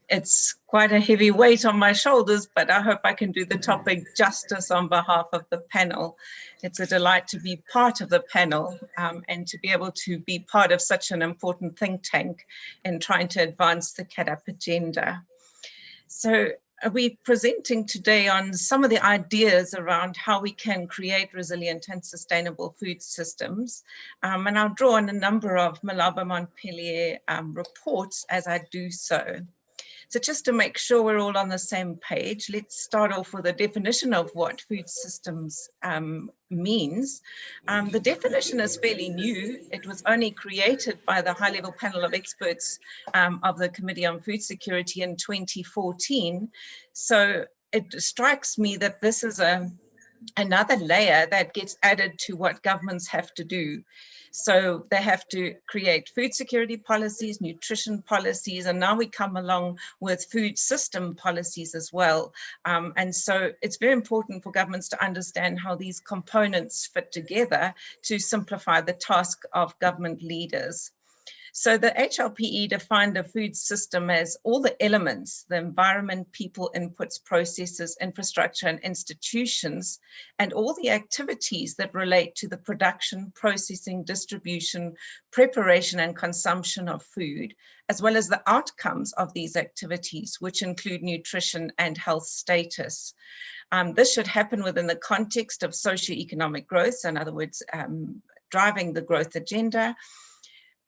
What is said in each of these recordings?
It's quite a heavy weight on my shoulders, but I hope I can do the topic justice on behalf of the panel. It's a delight to be part of the panel and to be able to be part of such an important think tank in trying to advance the CAADP agenda. So we're presenting today on some of the ideas around how we can create resilient and sustainable food systems. And I'll draw on a number of Malaba Montpellier reports as I do so. So just to make sure we're all on the same page, let's start off with a definition of what food systems means. The definition is fairly new. It was only created by the high-level panel of experts of the Committee on Food Security in 2014. So it strikes me that this is another layer that gets added to what governments have to do. So they have to create food security policies, nutrition policies, and now we come along with food system policies as well. And so it's very important for governments to understand how these components fit together to simplify the task of government leaders. So the HLPE defined a food system as all the elements, the environment, people, inputs, processes, infrastructure, and institutions, and all the activities that relate to the production, processing, distribution, preparation, and consumption of food, as well as the outcomes of these activities, which include nutrition and health status. This should happen within the context of socioeconomic growth, in other words, driving the growth agenda,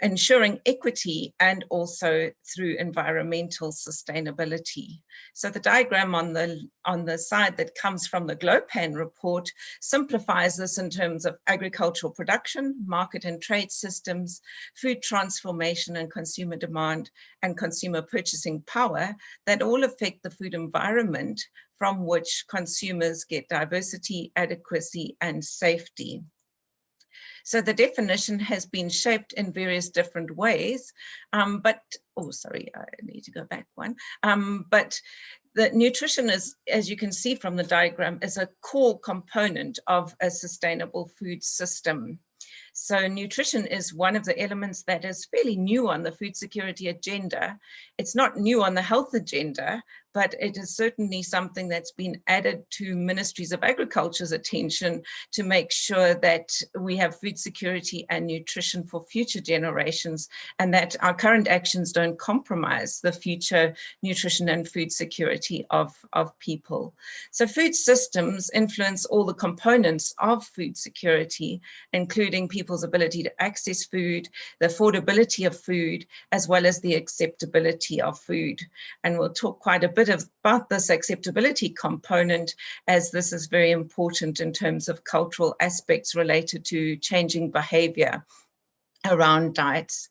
ensuring equity, and also through environmental sustainability. So the diagram on the side that comes from the GLOPAN report simplifies this in terms of agricultural production, market and trade systems, food transformation and consumer demand, and consumer purchasing power that all affect the food environment from which consumers get diversity, adequacy, and safety. So the definition has been shaped in various different ways, but I need to go back one. But the nutrition is, as you can see from the diagram, is a core component of a sustainable food system. So nutrition is one of the elements that is fairly new on the food security agenda. It's not new on the health agenda, but it is certainly something that's been added to Ministries of Agriculture's attention to make sure that we have food security and nutrition for future generations, and that our current actions don't compromise the future nutrition and food security of people. So food systems influence all the components of food security, including people's ability to access food, the affordability of food, as well as the acceptability of food. And we'll talk quite a bit about this acceptability component, as this is very important in terms of cultural aspects related to changing behavior around diets.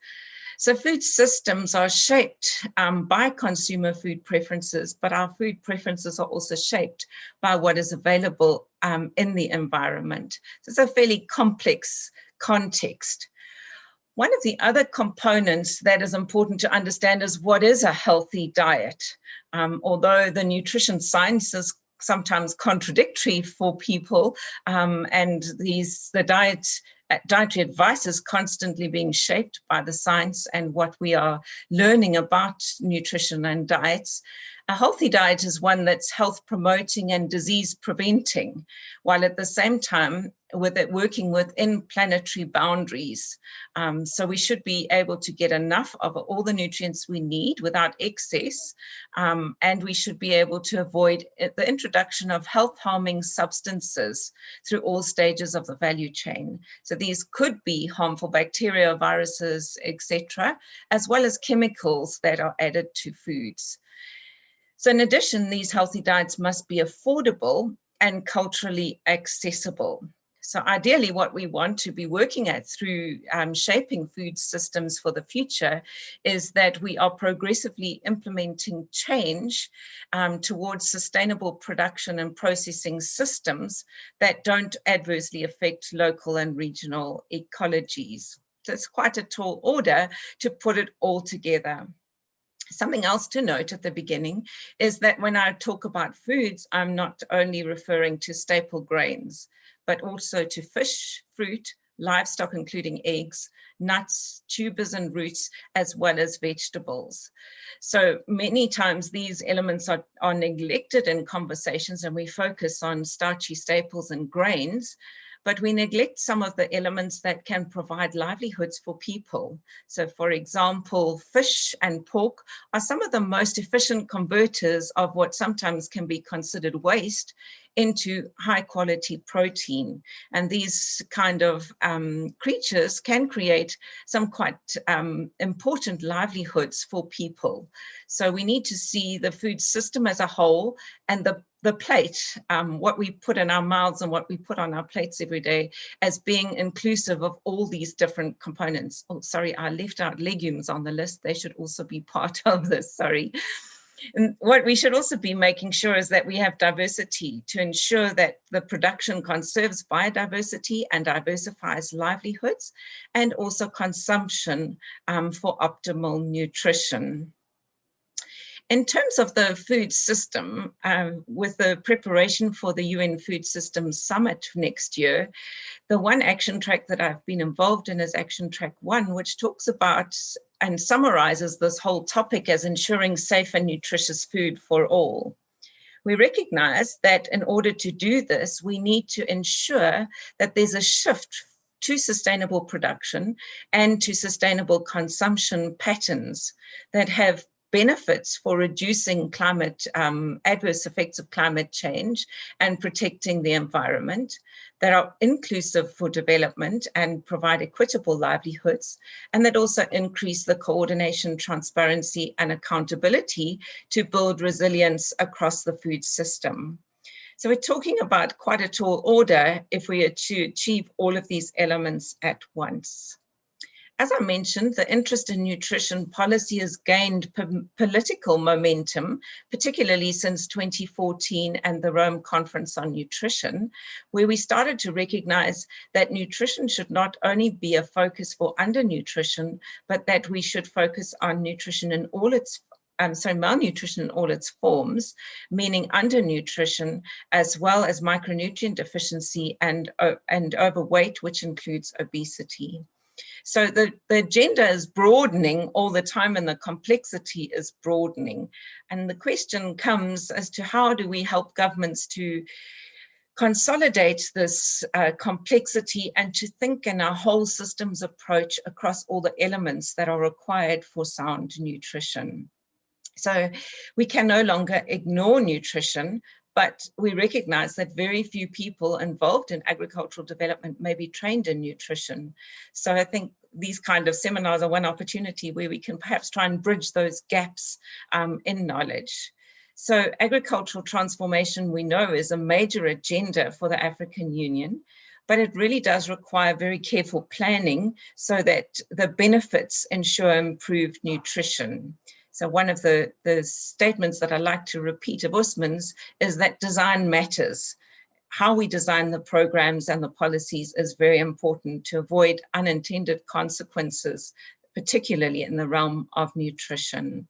So food systems are shaped by consumer food preferences, but our food preferences are also shaped by what is available in the environment. So it's a fairly complex context. One of the other components that is important to understand is what is a healthy diet. Although the nutrition science is sometimes contradictory for people, and the dietary advice is constantly being shaped by the science and what we are learning about nutrition and diets. A healthy diet is one that's health promoting and disease preventing, while at the same time with it working within planetary boundaries. So we should be able to get enough of all the nutrients we need without excess, and we should be able to avoid the introduction of health harming substances through all stages of the value chain. So these could be harmful bacteria, viruses, etc., as well as chemicals that are added to foods. So in addition, these healthy diets must be affordable and culturally accessible. So ideally, what we want to be working at through shaping food systems for the future is that we are progressively implementing change towards sustainable production and processing systems that don't adversely affect local and regional ecologies. So it's quite a tall order to put it all together. Something else to note at the beginning is that when I talk about foods, I'm not only referring to staple grains, but also to fish, fruit, livestock, including eggs, nuts, tubers and roots, as well as vegetables. So many times these elements are neglected in conversations, and we focus on starchy staples and grains, but we neglect some of the elements that can provide livelihoods for people. So for example, fish and pork are some of the most efficient converters of what sometimes can be considered waste into high quality protein. And these kind of creatures can create some quite important livelihoods for people. So we need to see the food system as a whole, and the plate, what we put in our mouths and what we put on our plates every day, as being inclusive of all these different components. Oh, sorry, I left out legumes on the list. They should also be part of this, sorry. And what we should also be making sure is that we have diversity to ensure that the production conserves biodiversity and diversifies livelihoods, and also consumption for optimal nutrition. In terms of the food system, with the preparation for the UN Food Systems Summit next year, the one action track that I've been involved in is Action Track 1, which talks about and summarizes this whole topic as ensuring safe and nutritious food for all. We recognize that in order to do this, we need to ensure that there's a shift to sustainable production and to sustainable consumption patterns that have benefits for reducing climate adverse effects of climate change and protecting the environment, that are inclusive for development and provide equitable livelihoods, and that also increase the coordination, transparency, and accountability to build resilience across the food system. So we're talking about quite a tall order if we are to achieve all of these elements at once. As I mentioned, the interest in nutrition policy has gained political momentum, particularly since 2014 and the Rome Conference on Nutrition, where we started to recognize that nutrition should not only be a focus for undernutrition, but that we should focus on nutrition in all its malnutrition in all its forms, meaning undernutrition, as well as micronutrient deficiency and overweight, which includes obesity. So the agenda is broadening all the time, and the complexity is broadening. And the question comes as to how do we help governments to consolidate this complexity and to think in a whole systems approach across all the elements that are required for sound nutrition. So we can no longer ignore nutrition, but we recognize that very few people involved in agricultural development may be trained in nutrition. So I think these kind of seminars are one opportunity where we can perhaps try and bridge those gaps in knowledge. So agricultural transformation, we know, is a major agenda for the African Union, but it really does require very careful planning so that the benefits ensure improved nutrition. So one of the statements that I like to repeat of Usman's is that design matters. How we design the programs and the policies is very important to avoid unintended consequences, particularly in the realm of nutrition.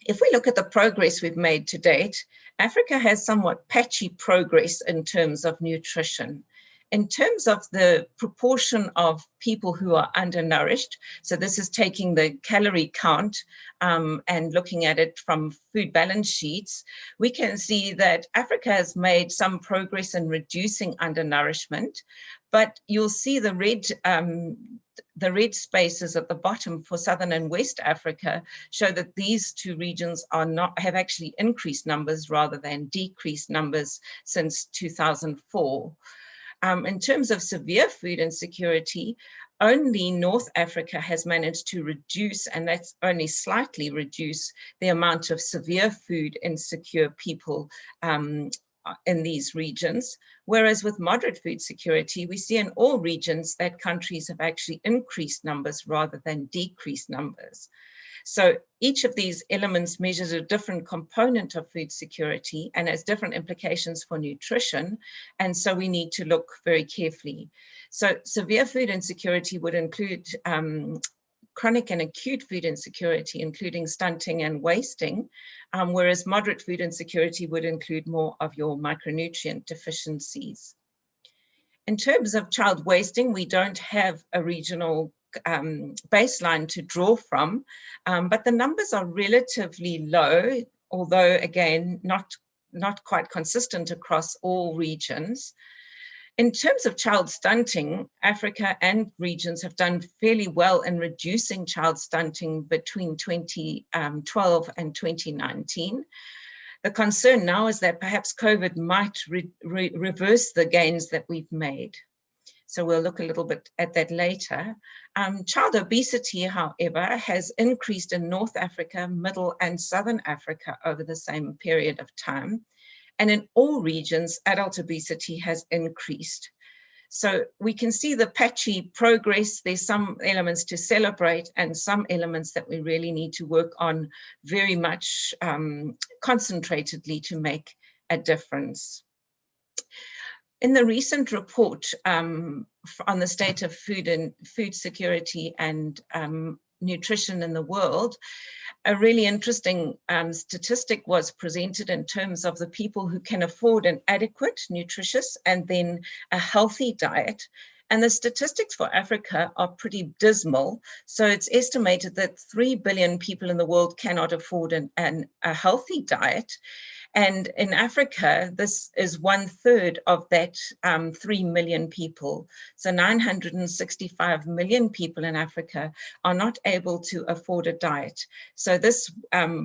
If we look at the progress we've made to date, Africa has somewhat patchy progress in terms of nutrition. In terms of the proportion of people who are undernourished, so this is taking the calorie count and looking at it from food balance sheets, we can see that Africa has made some progress in reducing undernourishment, but you'll see the red spaces at the bottom for Southern and West Africa show that these two regions have actually increased numbers rather than decreased numbers since 2004. In terms of severe food insecurity, only North Africa has managed to reduce, and that's only slightly reduce, the amount of severe food insecure people in these regions. Whereas with moderate food security, we see in all regions that countries have actually increased numbers rather than decreased numbers. So each of these elements measures a different component of food security and has different implications for nutrition. And so we need to look very carefully. So severe food insecurity would include chronic and acute food insecurity, including stunting and wasting, whereas moderate food insecurity would include more of your micronutrient deficiencies. In terms of child wasting, we don't have a regional baseline to draw from, but the numbers are relatively low, although again, not quite consistent across all regions. In terms of child stunting, Africa and regions have done fairly well in reducing child stunting between 2012 and 2019. The concern now is that perhaps COVID might reverse the gains that we've made. So we'll look a little bit at that later. Child obesity, however, has increased in North Africa, Middle and Southern Africa over the same period of time. And in all regions, adult obesity has increased. So we can see the patchy progress. There's some elements to celebrate and some elements that we really need to work on very much concentratedly to make a difference. In the recent report on the state of food security and nutrition in the world, a really interesting statistic was presented in terms of the people who can afford an adequate, nutritious, and then a healthy diet. And the statistics for Africa are pretty dismal. So it's estimated that 3 billion people in the world cannot afford a healthy diet. And in Africa, this is 1/3 of that 3 million people. So 965 million people in Africa are not able to afford a diet. So this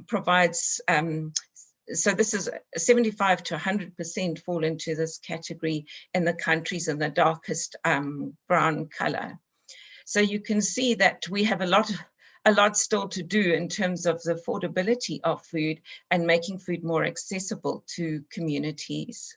provides, so this is 75 to 100% fall into this category in the countries in the darkest brown color. So you can see that we have a lot still to do in terms of the affordability of food and making food more accessible to communities.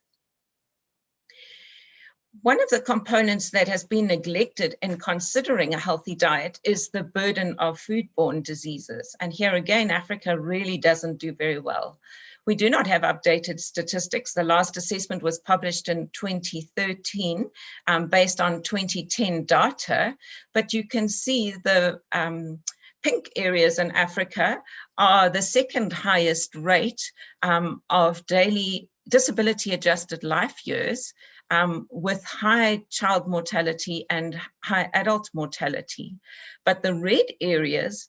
One of the components that has been neglected in considering a healthy diet is the burden of foodborne diseases. And here again, Africa really doesn't do very well. We do not have updated statistics. The last assessment was published in 2013 based on 2010 data, but you can see the pink areas in Africa are the second highest rate of daily disability adjusted life years with high child mortality and high adult mortality. But the red areas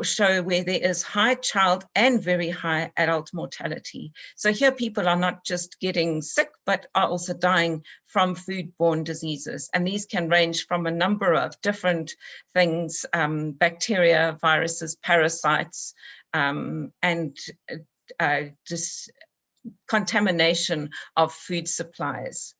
show where there is high child and very high adult mortality. So here people are not just getting sick, but are also dying from foodborne diseases. And these can range from a number of different things, bacteria, viruses, parasites, and contamination of food supplies.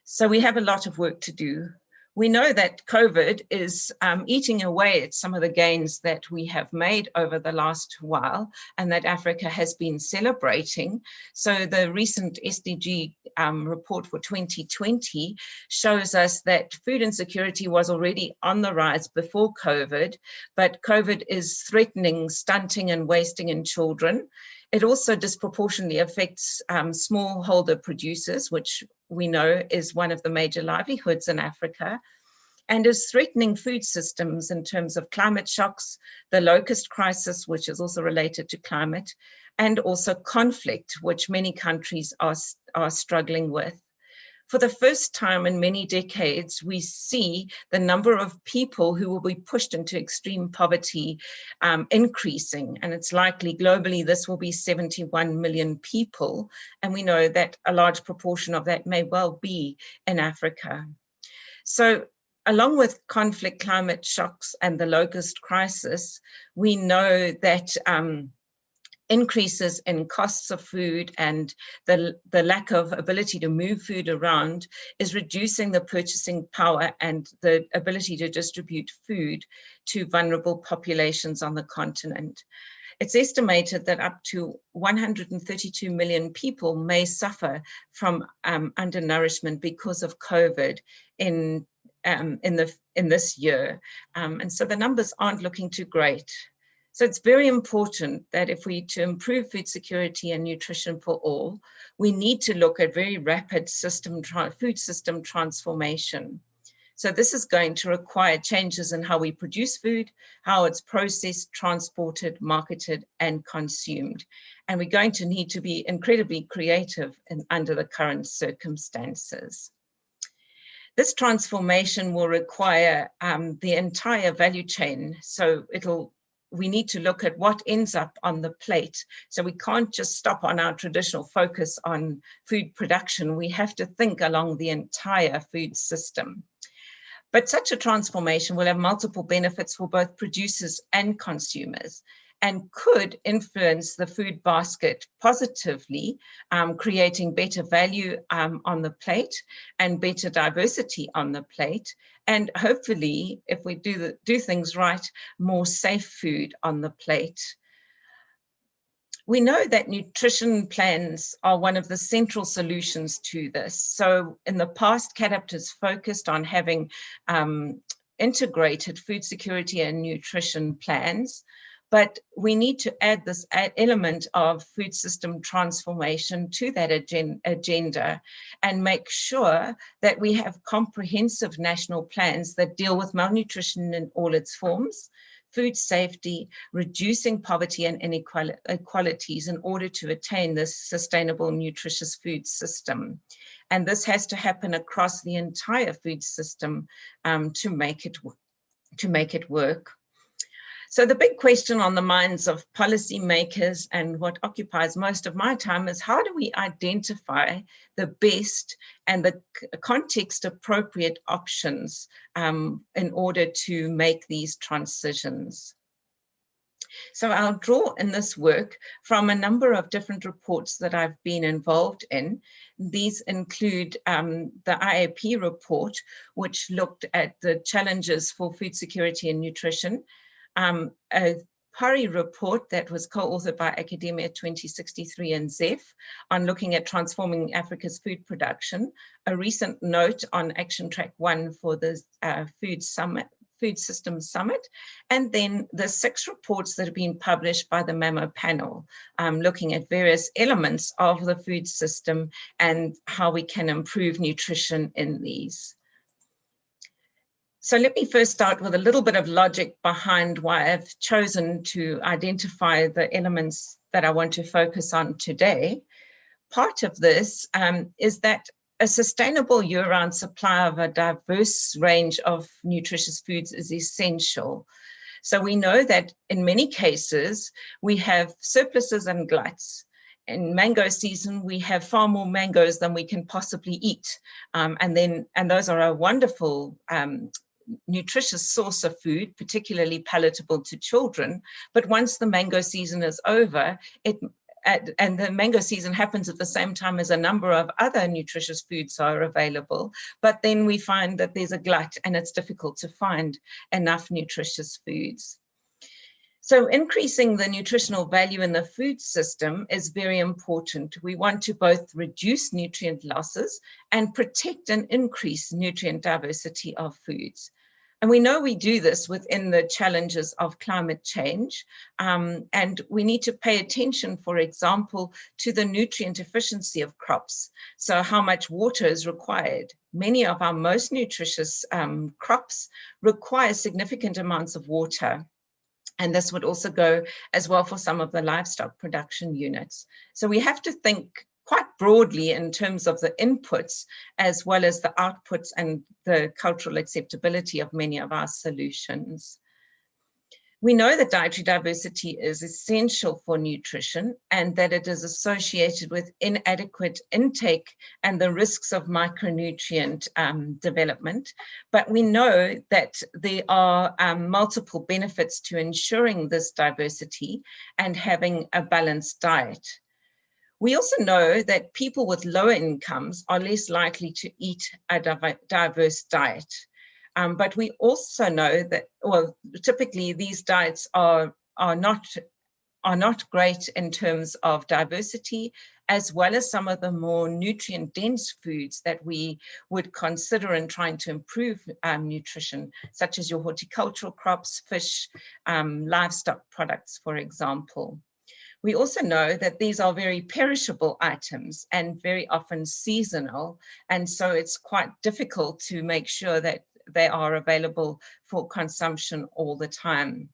So we have a lot of work to do. We know that COVID is eating away at some of the gains that we have made over the last while and that Africa has been celebrating. So the recent SDG report for 2020 shows us that food insecurity was already on the rise before COVID, but COVID is threatening stunting and wasting in children. It also disproportionately affects smallholder producers, which we know is one of the major livelihoods in Africa, and is threatening food systems in terms of climate shocks, the locust crisis, which is also related to climate, and also conflict, which many countries are struggling with. For the first time in many decades, we see the number of people who will be pushed into extreme poverty increasing. And it's likely globally this will be 71 million people. And we know that a large proportion of that may well be in Africa. So along with conflict, climate shocks, and the locust crisis, we know that increases in costs of food and the lack of ability to move food around is reducing the purchasing power and the ability to distribute food to vulnerable populations on the continent. It's estimated that up to 132 million people may suffer from undernourishment because of COVID in this year. And so the numbers aren't looking too great. So it's very important that if we to improve food security and nutrition for all, we need to look at very rapid food system transformation. So this is going to require changes in how we produce food, how it's processed, transported, marketed, and consumed. And we're going to need to be incredibly creative under the current circumstances. This transformation will require the entire value chain. So we need to look at what ends up on the plate. So we can't just stop on our traditional focus on food production. We have to think along the entire food system. But such a transformation will have multiple benefits for both producers and consumers, and could influence the food basket positively, creating better value on the plate and better diversity on the plate, and hopefully, if we do things right, more safe food on the plate. We know that nutrition plans are one of the central solutions to this. So in the past, CADAPT has focused on having integrated food security and nutrition plans, but we need to add this element of food system transformation to that agenda and make sure that we have comprehensive national plans that deal with malnutrition in all its forms, food safety, reducing poverty and inequalities in order to attain this sustainable, nutritious food system. And this has to happen across the entire food system to make it work. So the big question on the minds of policymakers, and what occupies most of my time, is how do we identify the best and the context appropriate options in order to make these transitions? So I'll draw in this work from a number of different reports that I've been involved in. These include the IAP report, which looked at the challenges for food security and nutrition, a PARI report that was co-authored by Academia 2063 and ZEF on looking at transforming Africa's food production, a recent note on Action Track 1 for the Food Systems Summit, and then the 6 reports that have been published by the MAMO panel, looking at various elements of the food system and how we can improve nutrition in these. So let me first start with a little bit of logic behind why I've chosen to identify the elements that I want to focus on today. Part of this is that a sustainable year-round supply of a diverse range of nutritious foods is essential. So we know that in many cases, we have surpluses and gluts. In mango season, we have far more mangoes than we can possibly eat. And those are a wonderful nutritious source of food, particularly palatable to children. But once the mango season is over, and the mango season happens at the same time as a number of other nutritious foods are available, but then we find that there's a glut and it's difficult to find enough nutritious foods. So increasing the nutritional value in the food system is very important. We want to both reduce nutrient losses and protect and increase nutrient diversity of foods. And we know we do this within the challenges of climate change. And we need to pay attention, for example, to the nutrient efficiency of crops. So how much water is required. Many of our most nutritious crops require significant amounts of water. And this would also go as well for some of the livestock production units. So we have to think quite broadly in terms of the inputs as well as the outputs and the cultural acceptability of many of our solutions. We know that dietary diversity is essential for nutrition and that it is associated with inadequate intake and the risks of micronutrient development. But we know that there are multiple benefits to ensuring this diversity and having a balanced diet. We also know that people with lower incomes are less likely to eat a diverse diet. But we also know that, well, typically these diets are not great in terms of diversity, as well as some of the more nutrient-dense foods that we would consider in trying to improve nutrition, such as your horticultural crops, fish, livestock products, for example. We also know that these are very perishable items and very often seasonal, and so it's quite difficult to make sure that they are available for consumption all the time.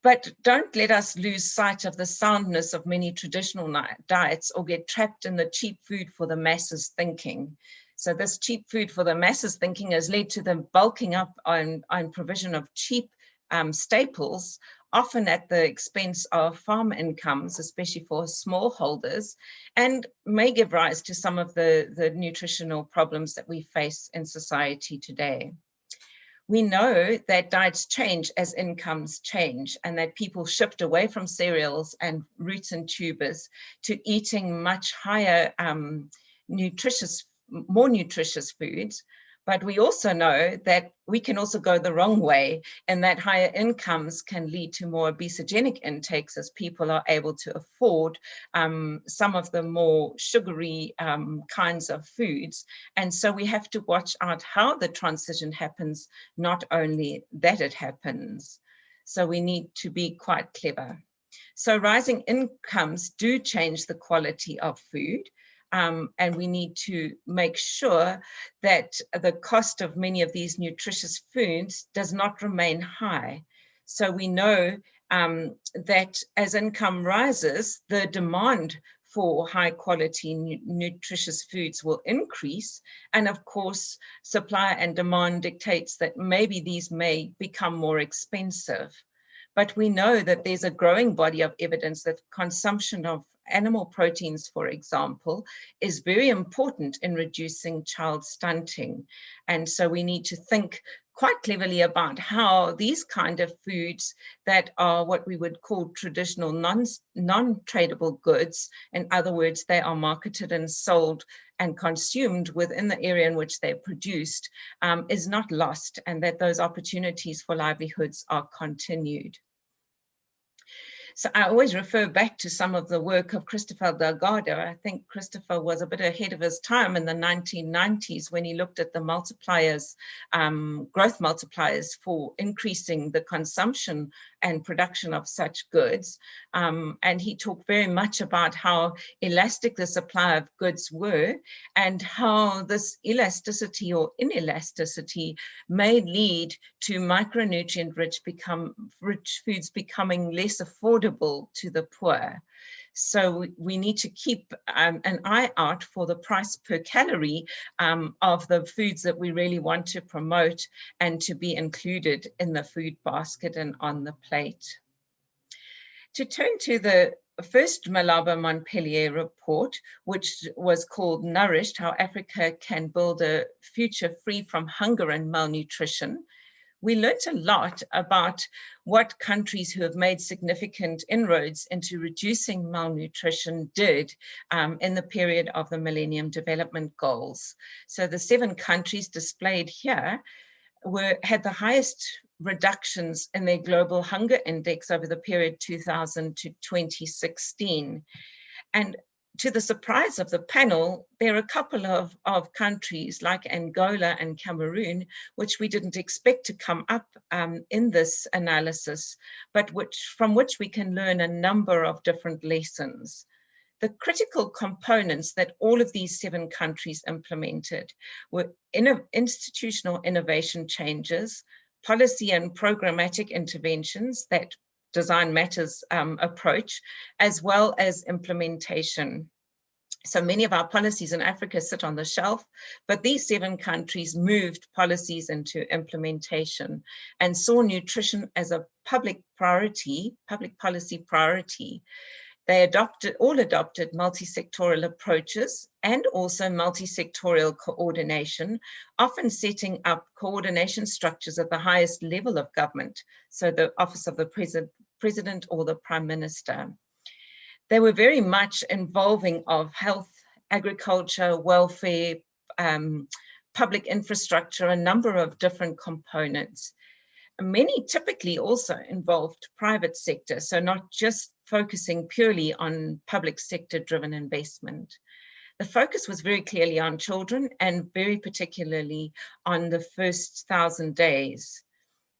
But don't let us lose sight of the soundness of many traditional diets or get trapped in the cheap food for the masses thinking. So this cheap food for the masses thinking has led to the bulking up on provision of cheap staples, often at the expense of farm incomes, especially for smallholders, and may give rise to some of the nutritional problems that we face in society today. We know that diets change as incomes change, and that people shift away from cereals and roots and tubers to eating much higher more nutritious foods. But we also know that we can also go the wrong way, and that higher incomes can lead to more obesogenic intakes as people are able to afford some of the more sugary kinds of foods. And so we have to watch out how the transition happens, not only that it happens. So we need to be quite clever. So rising incomes do change the quality of food. And we need to make sure that the cost of many of these nutritious foods does not remain high. So we know that as income rises, the demand for high quality nutritious foods will increase. And of course, supply and demand dictates that maybe these may become more expensive. But we know that there's a growing body of evidence that consumption of animal proteins, for example, is very important in reducing child stunting. And so we need to think quite cleverly about how these kind of foods that are what we would call traditional non-tradable goods, in other words, they are marketed and sold and consumed within the area in which they're produced, is not lost, and that those opportunities for livelihoods are continued. So I always refer back to some of the work of Christopher Delgado. I think Christopher was a bit ahead of his time in the 1990s when he looked at the multipliers, growth multipliers for increasing the consumption and production of such goods. And he talked very much about how elastic the supply of goods were, and how this elasticity or inelasticity may lead to micronutrient-rich foods becoming less affordable to the poor. So we need to keep an eye out for the price per calorie of the foods that we really want to promote and to be included in the food basket and on the plate. To turn to the first Malaba Montpellier report, which was called Nourished, How Africa Can Build a Future Free from Hunger and Malnutrition, we learned a lot about what countries who have made significant inroads into reducing malnutrition did in the period of the Millennium Development Goals. So the 7 countries displayed here had the highest reductions in their global hunger index over the period 2000 to 2016. And to the surprise of the panel, there are a couple of countries like Angola and Cameroon, which we didn't expect to come up in this analysis, but from which we can learn a number of different lessons. The critical components that all of these 7 countries implemented were institutional innovation changes, policy and programmatic interventions, that design matters approach, as well as implementation. So many of our policies in Africa sit on the shelf, but these 7 countries moved policies into implementation and saw nutrition as a public policy priority. They all adopted multi-sectoral approaches and also multi-sectorial coordination, often setting up coordination structures at the highest level of government, so the office of the president or the prime minister. They were very much involving of health, agriculture, welfare, public infrastructure, a number of different components. Many typically also involved private sector, so not just focusing purely on public sector driven investment. The focus was very clearly on children and very particularly on the first 1,000 days.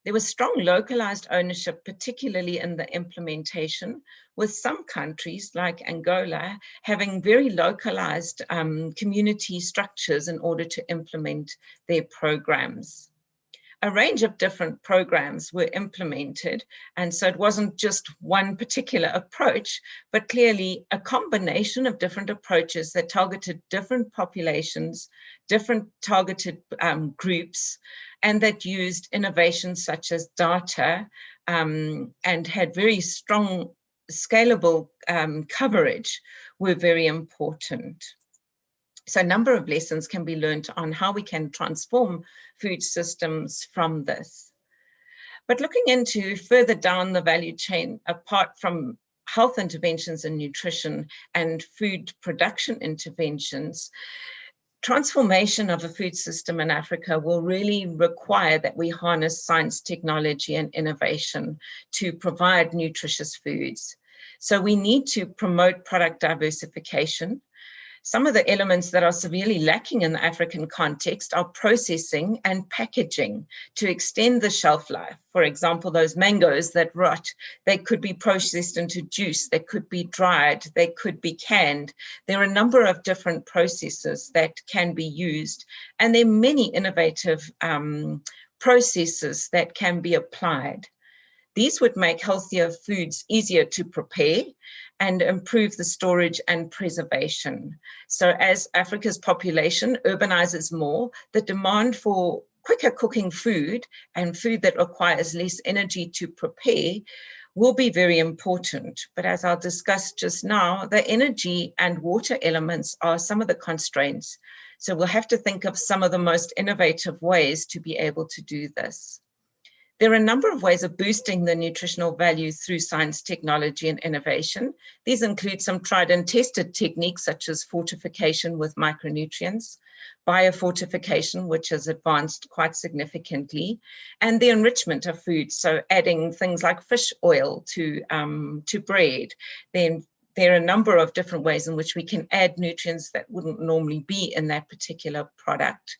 There was strong localized ownership, particularly in the implementation, with some countries like Angola having very localized community structures in order to implement their programs. a range of different programs were implemented. And so it wasn't just one particular approach, but clearly a combination of different approaches that targeted different populations, different targeted groups, and that used innovations such as data and had very strong scalable coverage were very important. So a number of lessons can be learned on how we can transform food systems from this. But looking into further down the value chain, apart from health interventions in nutrition and food production interventions, transformation of a food system in Africa will really require that we harness science, technology, and innovation to provide nutritious foods. So we need to promote product diversification. Some of the elements that are severely lacking in the African context are processing and packaging to extend the shelf life. For example, those mangoes that rot, they could be processed into juice, they could be dried, they could be canned. There are a number of different processes that can be used, and there are many innovative processes that can be applied. These would make healthier foods easier to prepare and improve the storage and preservation. So as Africa's population urbanizes more, the demand for quicker cooking food and food that requires less energy to prepare will be very important. But as I'll discuss just now, the energy and water elements are some of the constraints. So we'll have to think of some of the most innovative ways to be able to do this. There are a number of ways of boosting the nutritional value through science, technology, and innovation. These include some tried and tested techniques such as fortification with micronutrients, biofortification, which has advanced quite significantly, and the enrichment of food, so adding things like fish oil to bread. Then there are a number of different ways in which we can add nutrients that wouldn't normally be in that particular product.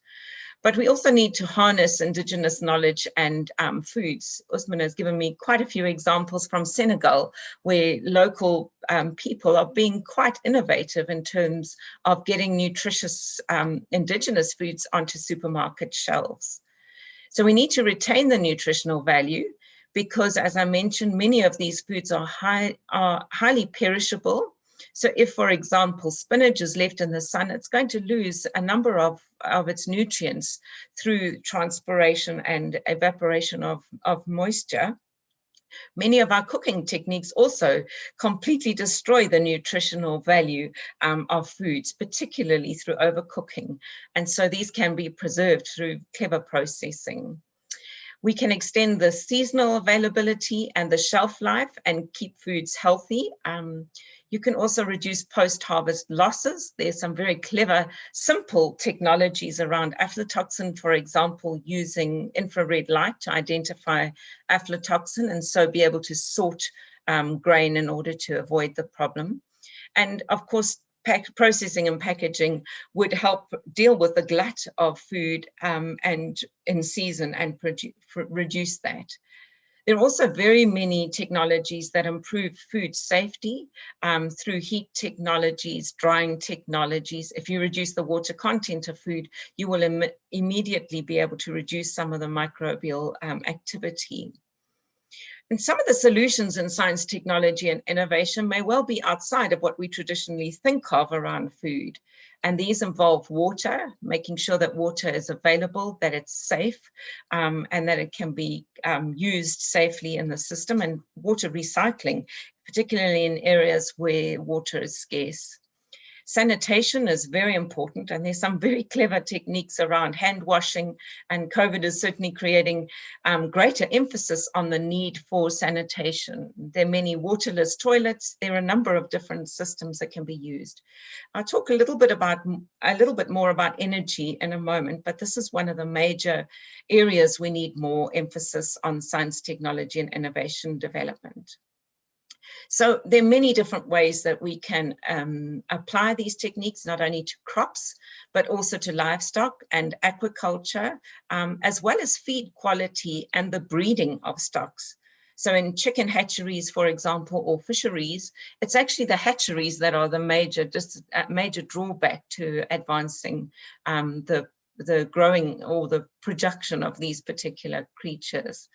But we also need to harness indigenous knowledge and foods. Usman has given me quite a few examples from Senegal, where local people are being quite innovative in terms of getting nutritious indigenous foods onto supermarket shelves. So we need to retain the nutritional value because, as I mentioned, many of these foods are highly perishable. So if, for example, spinach is left in the sun, it's going to lose a number of its nutrients through transpiration and evaporation of moisture. Many of our cooking techniques also completely destroy the nutritional value of foods, particularly through overcooking. And so these can be preserved through clever processing. We can extend the seasonal availability and the shelf life and keep foods healthy. You can also reduce post-harvest losses. There's some very clever, simple technologies around aflatoxin, for example, using infrared light to identify aflatoxin and so be able to sort grain in order to avoid the problem. And of course, processing and packaging would help deal with the glut of food and in season and reduce that. There are also very many technologies that improve food safety through heat technologies, drying technologies. If you reduce the water content of food, you will immediately be able to reduce some of the microbial activity. And some of the solutions in science, technology, and innovation may well be outside of what we traditionally think of around food. And these involve water, making sure that water is available, that it's safe, and that it can be used safely in the system, and water recycling, particularly in areas where water is scarce. Sanitation is very important, and there's some very clever techniques around hand washing, and COVID is certainly creating greater emphasis on the need for sanitation. There are many waterless toilets. There are a number of different systems that can be used. I'll talk a little bit more about energy in a moment, but this is one of the major areas we need more emphasis on science, technology, and innovation development. So there are many different ways that we can apply these techniques, not only to crops, but also to livestock and aquaculture, as well as feed quality and the breeding of stocks. So in chicken hatcheries, for example, or fisheries, it's actually the hatcheries that are the major drawback to advancing the the growing or the production of these particular creatures.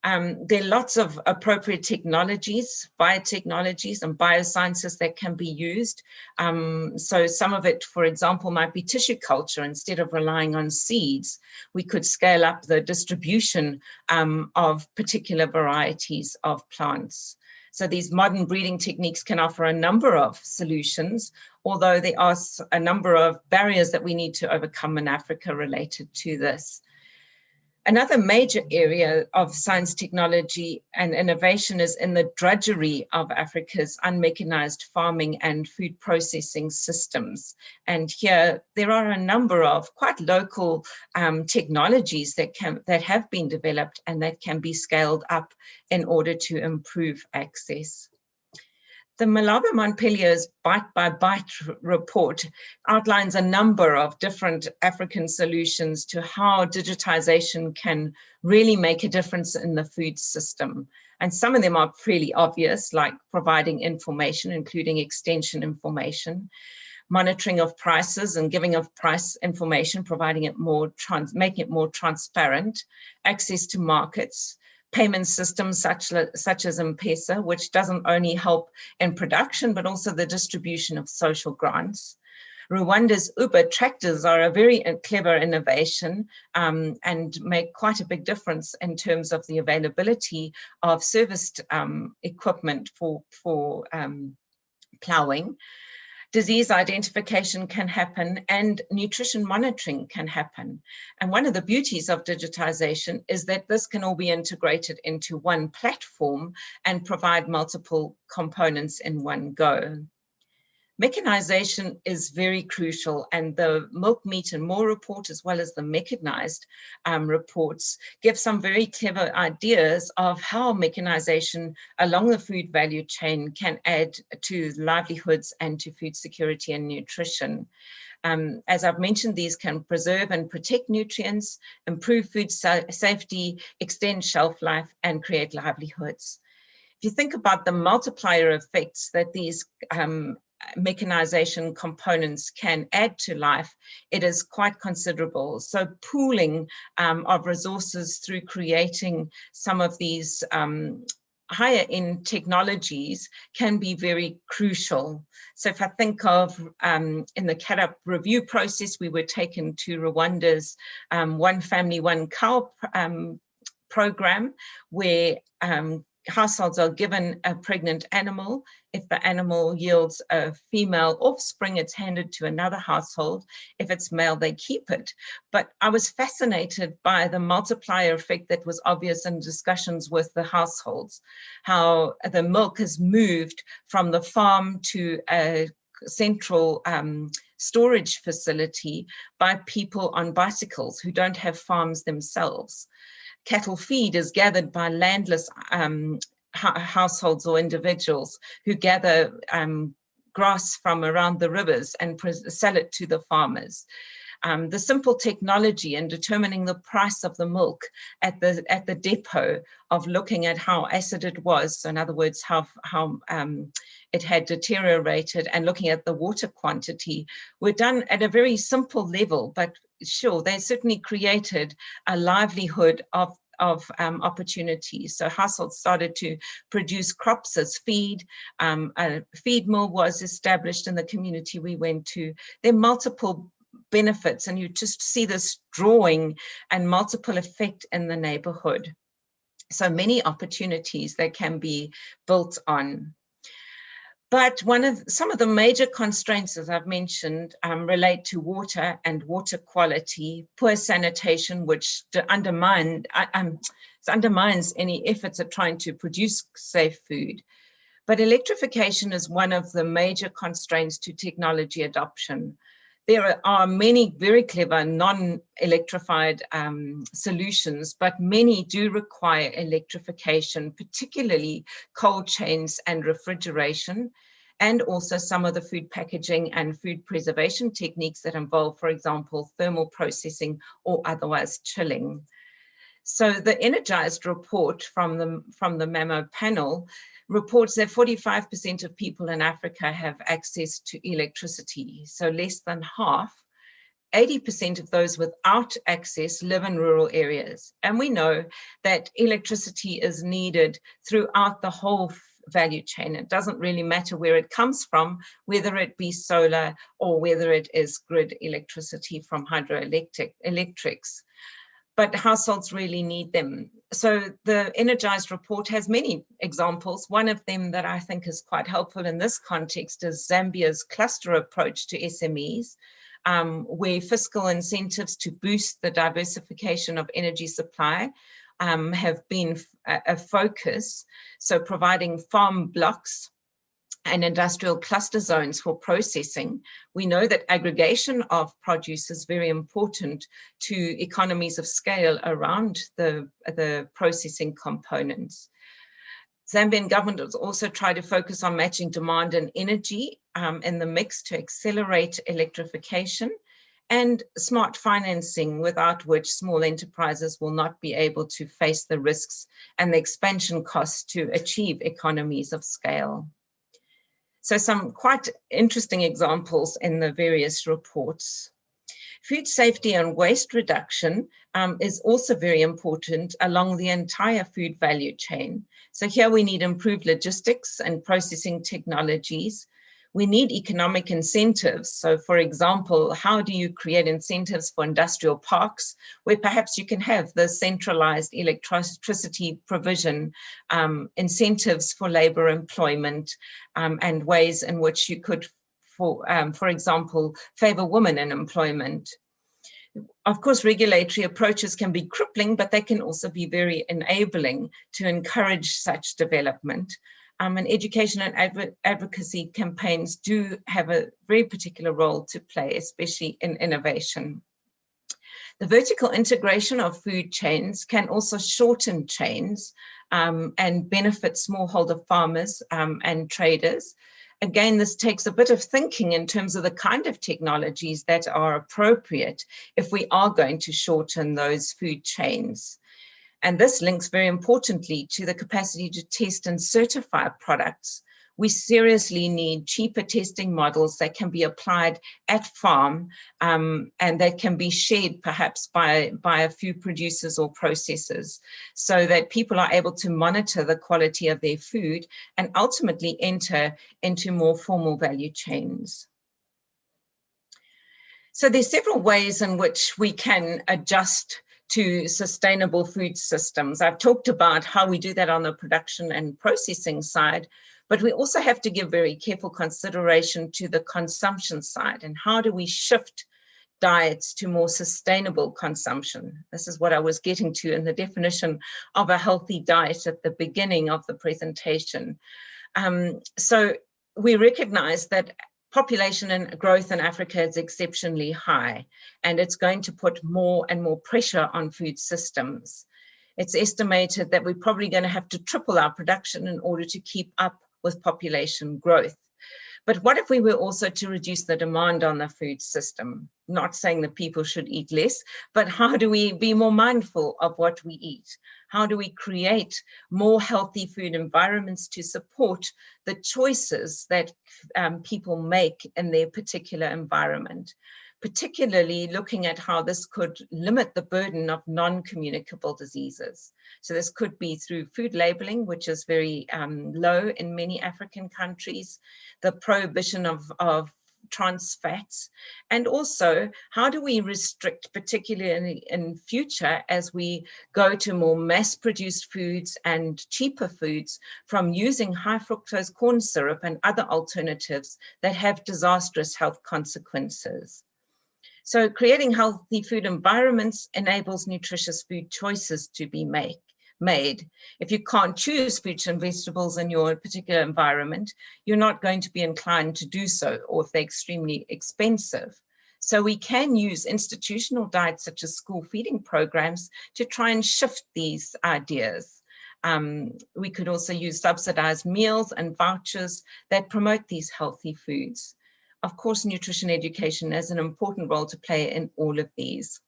There are lots of appropriate technologies, biotechnologies and biosciences that can be used. So some of it, for example, might be tissue culture. Instead of relying on seeds, we could scale up the distribution of particular varieties of plants. So these modern breeding techniques can offer a number of solutions, although there are a number of barriers that we need to overcome in Africa related to this. Another major area of science, technology, and innovation is in the drudgery of Africa's unmechanized farming and food processing systems. And here there are a number of quite local technologies that have been developed and that can be scaled up in order to improve access. The Malaba Montpellier's Bite by Bite report outlines a number of different African solutions to how digitization can really make a difference in the food system. And some of them are fairly obvious, like providing information, including extension information, monitoring of prices and giving of price information, providing it making it more transparent, access to markets, payment systems such as M-Pesa, which doesn't only help in production, but also the distribution of social grants. Rwanda's Uber tractors are a very clever innovation and make quite a big difference in terms of the availability of serviced equipment for ploughing. Disease identification can happen and nutrition monitoring can happen. And one of the beauties of digitization is that this can all be integrated into one platform and provide multiple components in one go. Mechanization is very crucial, and the Milk, Meat and More report, as well as the mechanized reports, give some very clever ideas of how mechanization along the food value chain can add to livelihoods and to food security and nutrition. As I've mentioned, these can preserve and protect nutrients, improve food safety, extend shelf life, and create livelihoods. If you think about the multiplier effects that these mechanization components can add to life, it is quite considerable. So pooling of resources through creating some of these higher end technologies can be very crucial. So if I think of in the CADUP review process, we were taken to Rwanda's One Family, One Cow program, where households are given a pregnant animal. If the animal yields a female offspring, it's handed to another household. If it's male, they keep it. But I was fascinated by the multiplier effect that was obvious in discussions with the households, how the milk has moved from the farm to a central storage facility by people on bicycles who don't have farms themselves. Cattle feed is gathered by landless households or individuals who gather grass from around the rivers and sell it to the farmers. The simple technology in determining the price of the milk at the depot, of looking at how acid it was, so in other words, how it had deteriorated, and looking at the water quantity, were done at a very simple level, but sure, they certainly created a livelihood of opportunities. So households started to produce crops as feed. A feed mill was established in the community we went to. There are multiple benefits, and you just see this drawing and multiple effect in the neighborhood. So many opportunities that can be built on. But some of the major constraints, as I've mentioned, relate to water and water quality, poor sanitation, which undermines any efforts at trying to produce safe food. But electrification is one of the major constraints to technology adoption. There are many very clever non-electrified solutions, but many do require electrification, particularly cold chains and refrigeration, and also some of the food packaging and food preservation techniques that involve, for example, thermal processing or otherwise chilling. So the Energized report from the MAMO panel reports that 45% of people in Africa have access to electricity, so less than half. 80% of those without access live in rural areas. And we know that electricity is needed throughout the whole value chain. It doesn't really matter where it comes from, whether it be solar or whether it is grid electricity from hydroelectrics. But households really need them. So the Energized report has many examples. One of them that I think is quite helpful in this context is Zambia's cluster approach to SMEs, where fiscal incentives to boost the diversification of energy supply have been a focus. So providing farm blocks and industrial cluster zones for processing. We know that aggregation of produce is very important to economies of scale around the processing components. Zambian government has also tried to focus on matching demand and energy in the mix to accelerate electrification, and smart financing, without which small enterprises will not be able to face the risks and the expansion costs to achieve economies of scale. So some quite interesting examples in the various reports. Food safety and waste reduction is also very important along the entire food value chain. So here we need improved logistics and processing technologies. We need economic incentives. So for example, how do you create incentives for industrial parks where perhaps you can have the centralized electricity provision, incentives for labor employment, and ways in which you could, for example, favor women in employment. Of course, regulatory approaches can be crippling, but they can also be very enabling to encourage such development. And education and advocacy campaigns do have a very particular role to play, especially in innovation. The vertical integration of food chains can also shorten chains and benefit smallholder farmers and traders. Again, this takes a bit of thinking in terms of the kind of technologies that are appropriate if we are going to shorten those food chains. And this links very importantly to the capacity to test and certify products. We seriously need cheaper testing models that can be applied at farm and that can be shared perhaps by a few producers or processors, so that people are able to monitor the quality of their food and ultimately enter into more formal value chains. So there's several ways in which we can adjust to sustainable food systems. I've talked about how we do that on the production and processing side, but we also have to give very careful consideration to the consumption side, and how do we shift diets to more sustainable consumption. This is what I was getting to in the definition of a healthy diet at the beginning of the presentation. So we recognize that population and growth in Africa is exceptionally high, and it's going to put more and more pressure on food systems. It's estimated that we're probably going to have to triple our production in order to keep up with population growth. But what if we were also to reduce the demand on the food system? Not saying that people should eat less, but how do we be more mindful of what we eat? How do we create more healthy food environments to support the choices that people make in their particular environment? Particularly looking at how this could limit the burden of non-communicable diseases. So this could be through food labeling, which is very low in many African countries, the prohibition of trans fats, and also how do we restrict, particularly in future as we go to more mass-produced foods and cheaper foods, from using high fructose corn syrup and other alternatives that have disastrous health consequences. So creating healthy food environments enables nutritious food choices to be made. If you can't choose fruits and vegetables in your particular environment, you're not going to be inclined to do so, or if they're extremely expensive. So we can use institutional diets such as school feeding programs to try and shift these ideas. We could also use subsidized meals and vouchers that promote these healthy foods. Of course, nutrition education has an important role to play in all of these.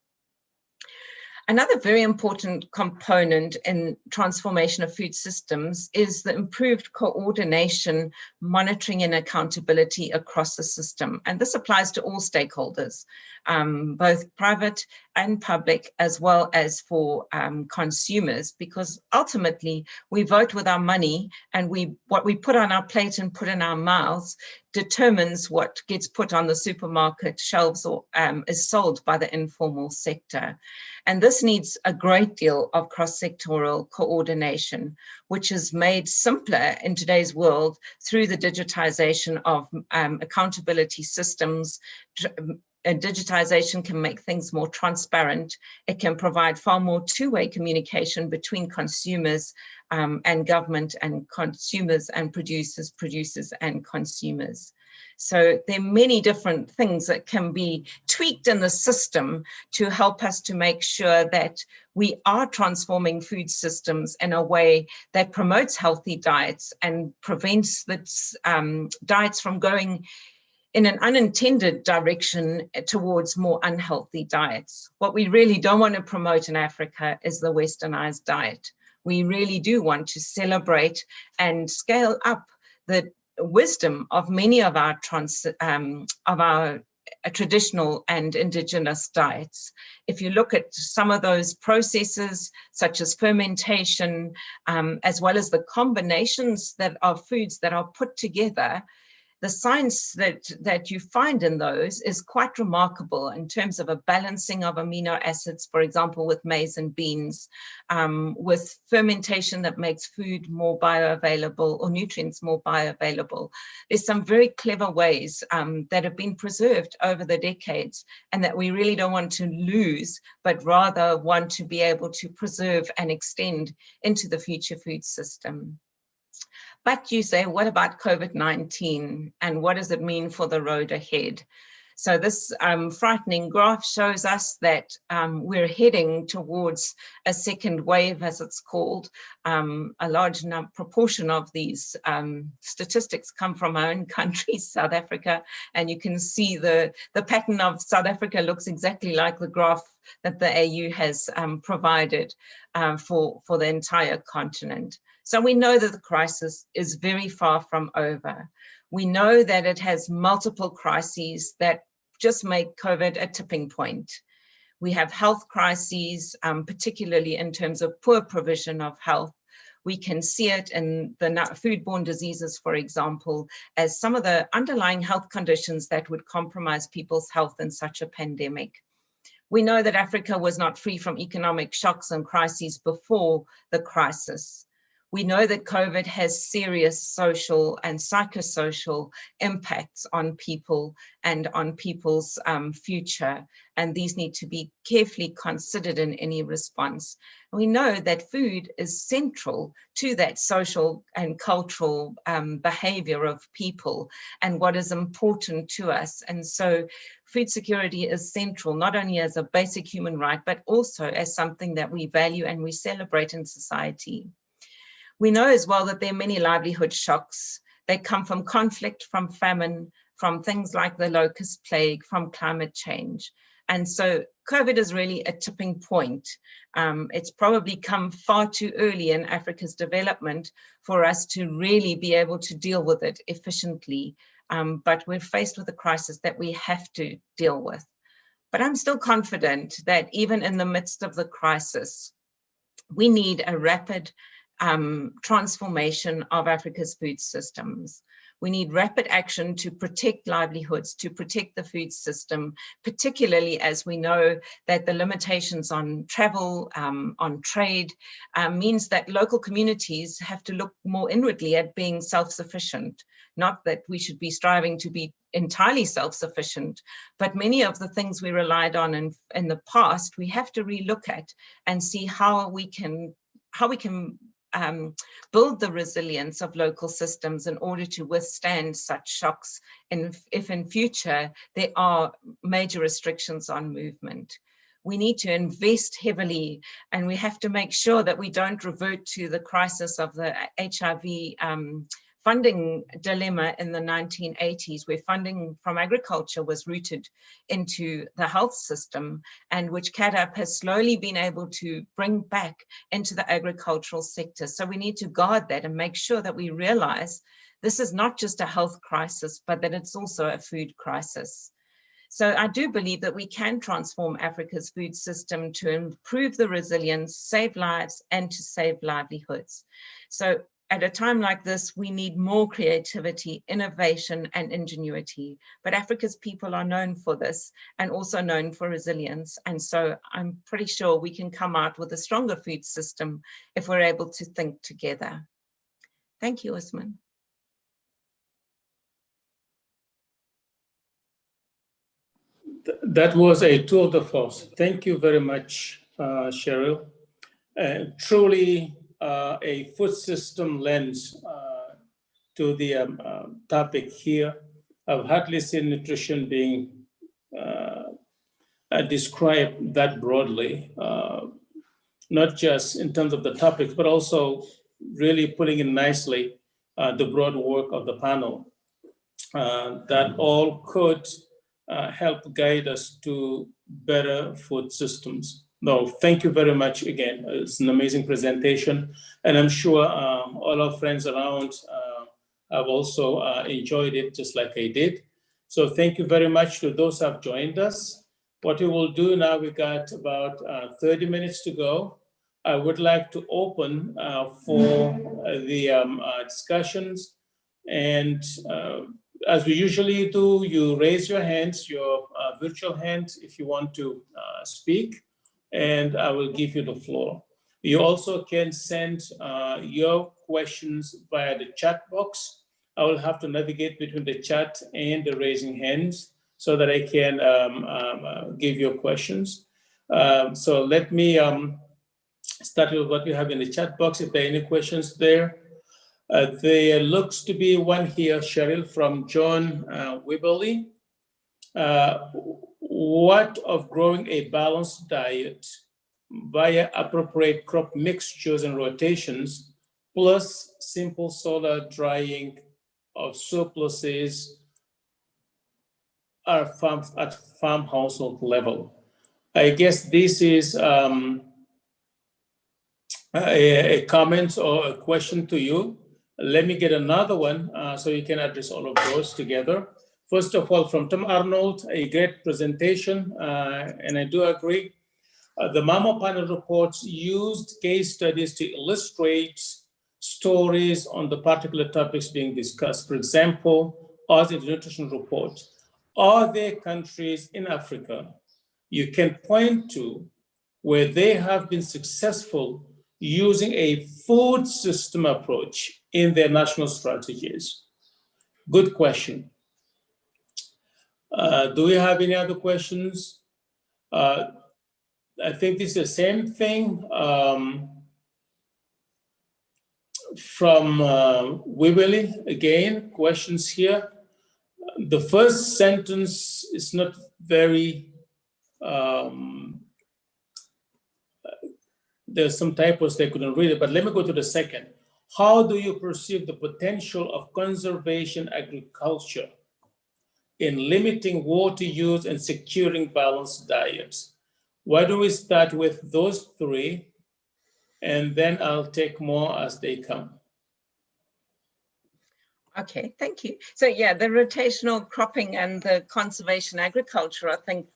Another very important component in transformation of food systems is the improved coordination, monitoring and accountability across the system. And this applies to all stakeholders, both private and public, as well as for consumers, because ultimately we vote with our money, and what we put on our plate and put in our mouths determines what gets put on the supermarket shelves or is sold by the informal sector. And this needs a great deal of cross-sectoral coordination, which is made simpler in today's world through the digitization of accountability systems. Digitization can make things more transparent. It can provide far more two-way communication between consumers and government, and consumers and producers, producers and consumers. So there are many different things that can be tweaked in the system to help us to make sure that we are transforming food systems in a way that promotes healthy diets and prevents diets from going in an unintended direction towards more unhealthy diets. What we really don't want to promote in Africa is the westernized diet. We really do want to celebrate and scale up the wisdom of many of our traditional and indigenous diets. If you look at some of those processes, such as fermentation, as well as the combinations of foods that are put together, the science that you find in those is quite remarkable in terms of a balancing of amino acids, for example, with maize and beans, with fermentation that makes food more bioavailable or nutrients more bioavailable. There's some very clever ways that have been preserved over the decades and that we really don't want to lose, but rather want to be able to preserve and extend into the future food system. But you say, what about COVID-19 and what does it mean for the road ahead? So this frightening graph shows us that we're heading towards a second wave, as it's called. A large proportion of these statistics come from our own country, South Africa, and you can see the pattern of South Africa looks exactly like the graph that the AU has provided for the entire continent. So we know that the crisis is very far from over. We know that it has multiple crises that just make COVID a tipping point. We have health crises, particularly in terms of poor provision of health. We can see it in the foodborne diseases, for example, as some of the underlying health conditions that would compromise people's health in such a pandemic. We know that Africa was not free from economic shocks and crises before the crisis. We know that COVID has serious social and psychosocial impacts on people and on people's future, and these need to be carefully considered in any response. We know that food is central to that social and cultural behavior of people and what is important to us. And so food security is central, not only as a basic human right, but also as something that we value and we celebrate in society. We know as well that there are many livelihood shocks. They come from conflict, from famine, from things like the locust plague, from climate change. And so COVID is really a tipping point. It's probably come far too early in Africa's development for us to really be able to deal with it efficiently. But we're faced with a crisis that we have to deal with. But I'm still confident that even in the midst of the crisis, we need a rapid transformation of Africa's food systems. We need rapid action to protect livelihoods, to protect the food system, particularly as we know that the limitations on travel, on trade, means that local communities have to look more inwardly at being self-sufficient. Not that we should be striving to be entirely self-sufficient, but many of the things we relied on in the past, we have to relook at and see how we can build the resilience of local systems in order to withstand such shocks, and if in future there are major restrictions on movement. We need to invest heavily, and we have to make sure that we don't revert to the crisis of the HIV funding dilemma in the 1980s, where funding from agriculture was rooted into the health system, and which CADAP has slowly been able to bring back into the agricultural sector. So we need to guard that and make sure that we realize this is not just a health crisis, but that it's also a food crisis. So I do believe that we can transform Africa's food system to improve the resilience, save lives, and to save livelihoods. So at a time like this, we need more creativity, innovation, and ingenuity. But Africa's people are known for this and also known for resilience. And so I'm pretty sure we can come out with a stronger food system if we're able to think together. Thank you, Usman. That was a tour de force. Thank you very much, Cheryl. Truly a food system lens to the topic here. I've hardly seen nutrition being described that broadly, not just in terms of the topics, but also really putting in nicely the broad work of the panel that all could help guide us to better food systems. No, thank you very much again. It's an amazing presentation. And I'm sure all our friends around have also enjoyed it just like I did. So thank you very much to those who have joined us. What we will do now, we got about 30 minutes to go. I would like to open for the discussions. And as we usually do, you raise your hands, your virtual hand, if you want to speak, and I will give you the floor. You also can send your questions via the chat box. I will have to navigate between the chat and the raising hands so that I can give your questions. So let me start with what you have in the chat box, if there are any questions there. There looks to be one here, Cheryl, from John Wibberley. What of growing a balanced diet via appropriate crop mixtures and rotations, plus simple solar drying of surpluses at farm household level? I guess this is a comment or a question to you. Let me get another one so you can address all of those together. First of all, from Tom Arnold, a great presentation, and I do agree. The MAMA panel reports used case studies to illustrate stories on the particular topics being discussed. For example, as in the nutrition report, are there countries in Africa you can point to where they have been successful using a food system approach in their national strategies? Good question. Do we have any other questions? I think this is the same thing from Wibberley. Again, questions here. The first sentence is not very, there's some typos they couldn't read it, but let me go to the second. How do you perceive the potential of conservation agriculture in limiting water use and securing balanced diets? Why don't we start with those three, and then I'll take more as they come. Okay, thank you. So yeah, the rotational cropping and the conservation agriculture, I think,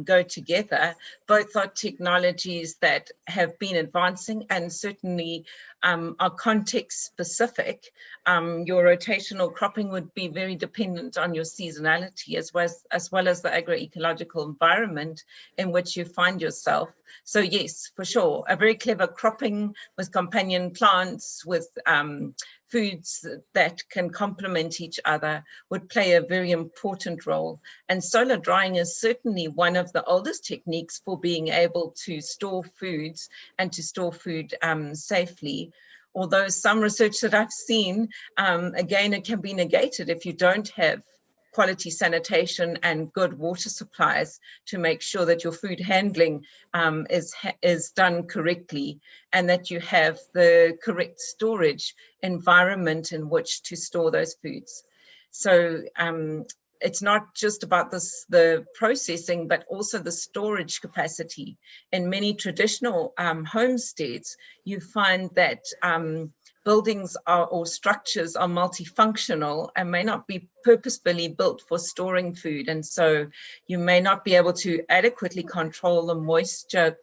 go together. Both are technologies that have been advancing and certainly are context specific. Your rotational cropping would be very dependent on your seasonality as well as the agroecological environment in which you find yourself. So yes, for sure, a very clever cropping with companion plants, with foods that can complement each other would play a very important role. And solar drying is certainly one of the oldest techniques for being able to store foods and to store food safely. Although some research that I've seen, again, it can be negated if you don't have quality sanitation and good water supplies to make sure that your food handling is done correctly, and that you have the correct storage environment in which to store those foods. So it's not just about the processing, but also the storage capacity. In many traditional homesteads, you find that buildings or structures are multifunctional and may not be purposefully built for storing food. And so you may not be able to adequately control the moisture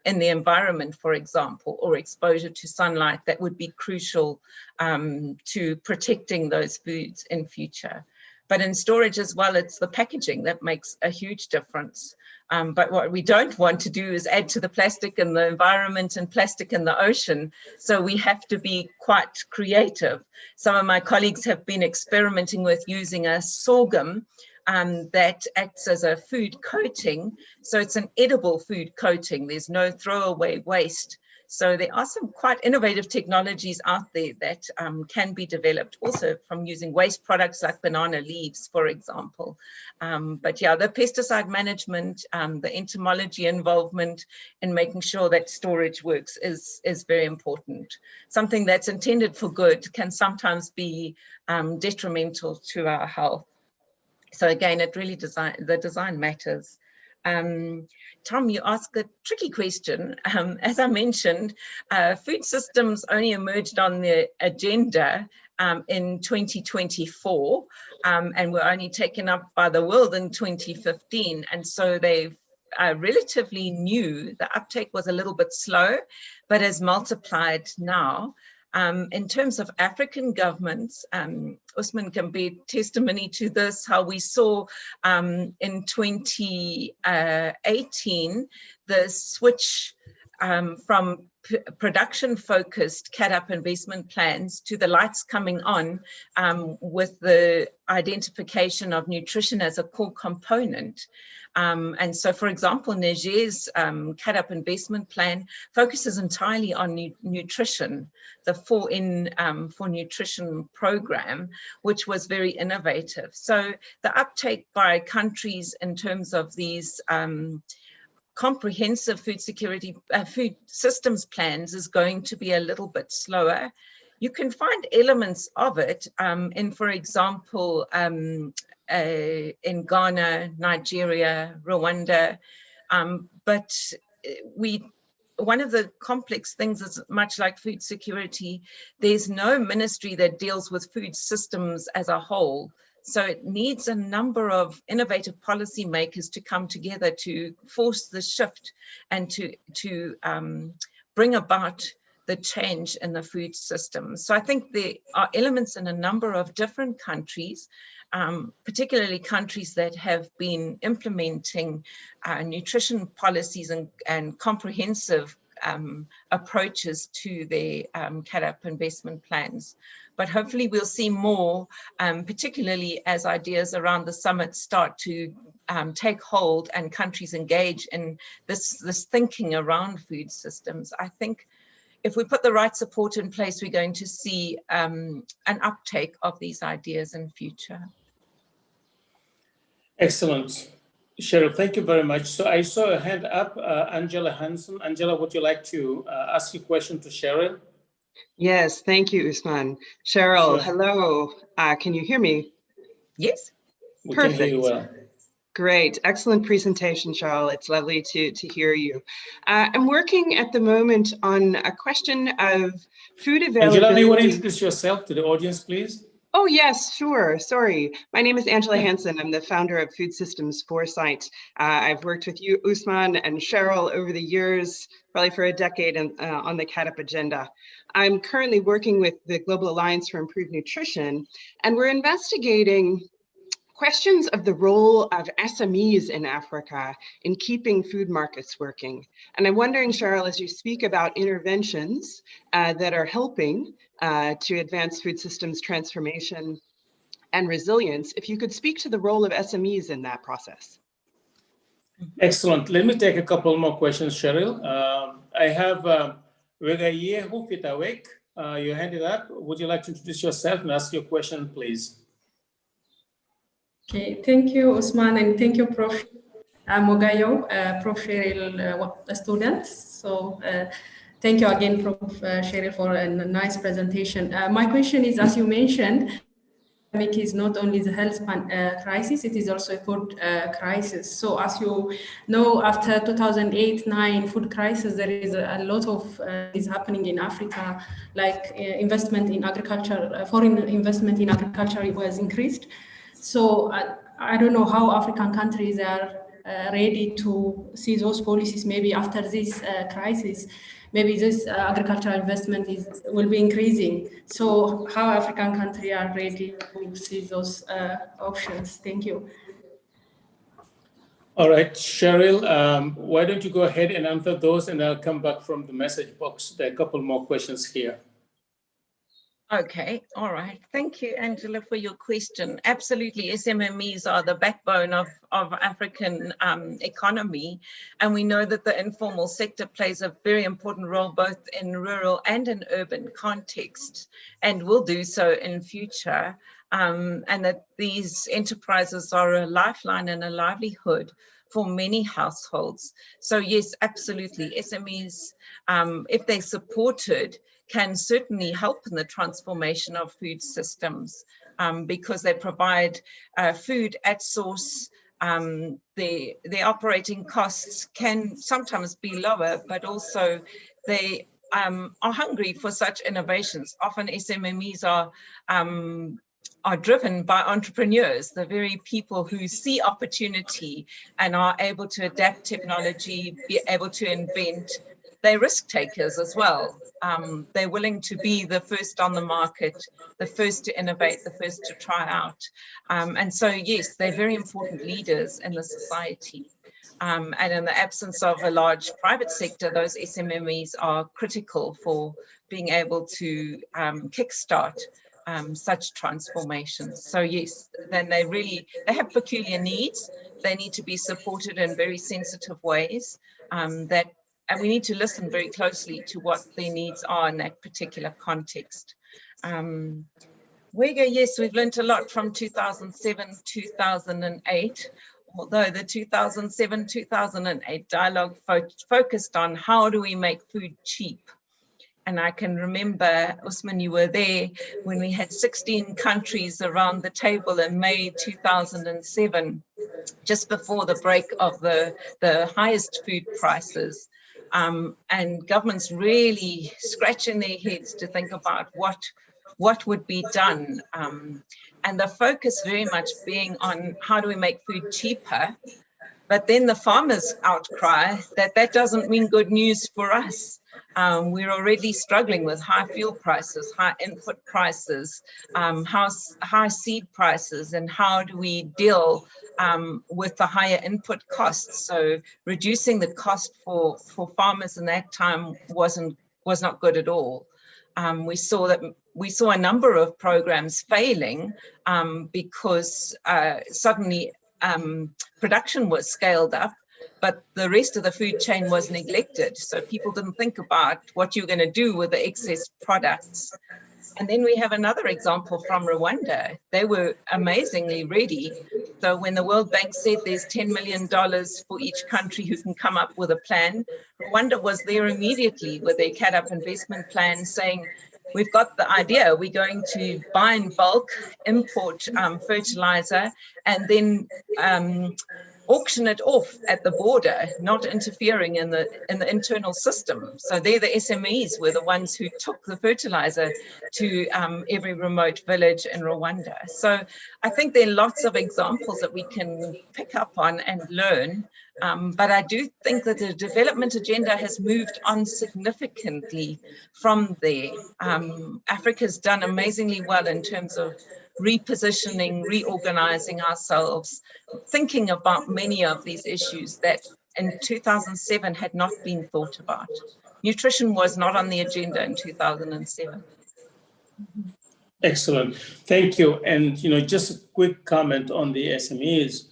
in the environment, for example, or exposure to sunlight that would be crucial to protecting those foods in future. But in storage as well, it's the packaging that makes a huge difference. But what we don't want to do is add to the plastic in the environment and plastic in the ocean. So we have to be quite creative. Some of my colleagues have been experimenting with using a sorghum that acts as a food coating. So it's an edible food coating. There's no throwaway waste. So there are some quite innovative technologies out there that can be developed also from using waste products like banana leaves, for example. But yeah, the pesticide management, the entomology involvement in making sure that storage works is very important. Something that's intended for good can sometimes be detrimental to our health. So again, it really the design matters. Tom, you asked a tricky question. As I mentioned, food systems only emerged on the agenda in 2024 and were only taken up by the world in 2015. And so they've relatively new. The uptake was a little bit slow, but has multiplied now. In terms of African governments, Usman can be testimony to this, how we saw in 2018, the switch from production-focused CAADP investment plans to the lights coming on with the identification of nutrition as a core component. And so, for example, Niger's CAADP investment plan focuses entirely on nutrition, the 4N for Nutrition program, which was very innovative. So the uptake by countries in terms of these comprehensive food security, food systems plans is going to be a little bit slower. You can find elements of it in, for example, in Ghana, Nigeria, Rwanda, but one of the complex things is, much like food security, there's no ministry that deals with food systems as a whole. So it needs a number of innovative policymakers to come together to force the shift and to bring about the change in the food system. So I think there are elements in a number of different countries, particularly countries that have been implementing nutrition policies and comprehensive approaches to their CAADP investment plans. But hopefully we'll see more, particularly as ideas around the summit start to take hold and countries engage in this thinking around food systems. I think if we put the right support in place, we're going to see an uptake of these ideas in future. Excellent. Cheryl, thank you very much. So I saw a hand up, Angela Hansen. Angela, would you like to ask your question to Cheryl? Yes, thank you, Usman. Cheryl, sure. Hello. Can you hear me? Yes. We Perfect. Can hear you well. Great. Excellent presentation, Cheryl. It's lovely to hear you. I'm working at the moment on a question of food availability. Angela, do you want to introduce yourself to the audience, please? Oh, yes, sure. Sorry. My name is Angela Hansen. I'm the founder of Food Systems Foresight. I've worked with you, Usman, and Cheryl over the years, probably for a decade on the CAADP agenda. I'm currently working with the Global Alliance for Improved Nutrition, and we're investigating questions of the role of SMEs in Africa in keeping food markets working. And I'm wondering, Cheryl, as you speak about interventions that are helping to advance food systems transformation and resilience, if you could speak to the role of SMEs in that process. Excellent. Let me take a couple more questions, Cheryl. I have Regaye Hufitawek. You handed up. Would you like to introduce yourself and ask your question, please? Okay, thank you, Usman, and thank you, Prof. Mogayo, Prof. Cheryl, a student. So thank you again, Prof. Cheryl, for a nice presentation. My question is, as you mentioned, pandemic is not only the health crisis, it is also a food crisis. So as you know, after 2008-9 food crisis, there is a lot of is happening in Africa, like investment in agriculture, foreign investment in agriculture was increased. So I don't know how African countries are ready to see those policies maybe after this crisis. Maybe this agricultural investment will be increasing. So how African countries are ready to see those options? Thank you. All right, Cheryl, why don't you go ahead and answer those, and I'll come back from the message box. There are a couple more questions here. Okay, all right. Thank you, Angela, for your question. Absolutely, SMMEs are the backbone of African economy, and we know that the informal sector plays a very important role both in rural and in urban context, and will do so in future, and that these enterprises are a lifeline and a livelihood for many households. So yes, absolutely, SMEs, if they're supported, can certainly help in the transformation of food systems because they provide food at source. The operating costs can sometimes be lower, but also they are hungry for such innovations. Often SMMEs are driven by entrepreneurs, the very people who see opportunity and are able to adapt technology, be able to invent. They're risk takers as well. They're willing to be the first on the market, the first to innovate, the first to try out. And so, yes, they're very important leaders in the society. And in the absence of a large private sector, those SMMEs are critical for being able to kickstart such transformations. So yes, then they have peculiar needs. They need to be supported in very sensitive ways and we need to listen very closely to what their needs are in that particular context. Wega, yes, we've learned a lot from 2007, 2008, although the 2007, 2008 dialogue focused on how do we make food cheap. And I can remember, Usman, you were there when we had 16 countries around the table in May 2007, just before the break of the highest food prices. And governments really scratching their heads to think about what would be done. And the focus very much being on how do we make food cheaper, but then the farmers outcry that doesn't mean good news for us. We're already struggling with high fuel prices, high input prices, high seed prices, and how do we deal with the higher input costs? So reducing the cost for farmers in that time was not good at all. We saw a number of programs failing because suddenly production was scaled up, but the rest of the food chain was neglected. So people didn't think about what you're going to do with the excess products. And then we have another example from Rwanda. They were amazingly ready. So when the World Bank said there's $10 million for each country who can come up with a plan, Rwanda was there immediately with their CAD-up investment plan saying, we've got the idea, we're going to buy in bulk, import fertilizer, and then auction it off at the border, not interfering in the internal system. So they're the SMEs were the ones who took the fertilizer to every remote village in Rwanda. So I think there are lots of examples that we can pick up on and learn. But I do think that the development agenda has moved on significantly from there. Africa's done amazingly well in terms of repositioning, reorganizing ourselves, thinking about many of these issues that in 2007 had not been thought about. Nutrition was not on the agenda in 2007. Excellent, thank you. And just a quick comment on the SMEs.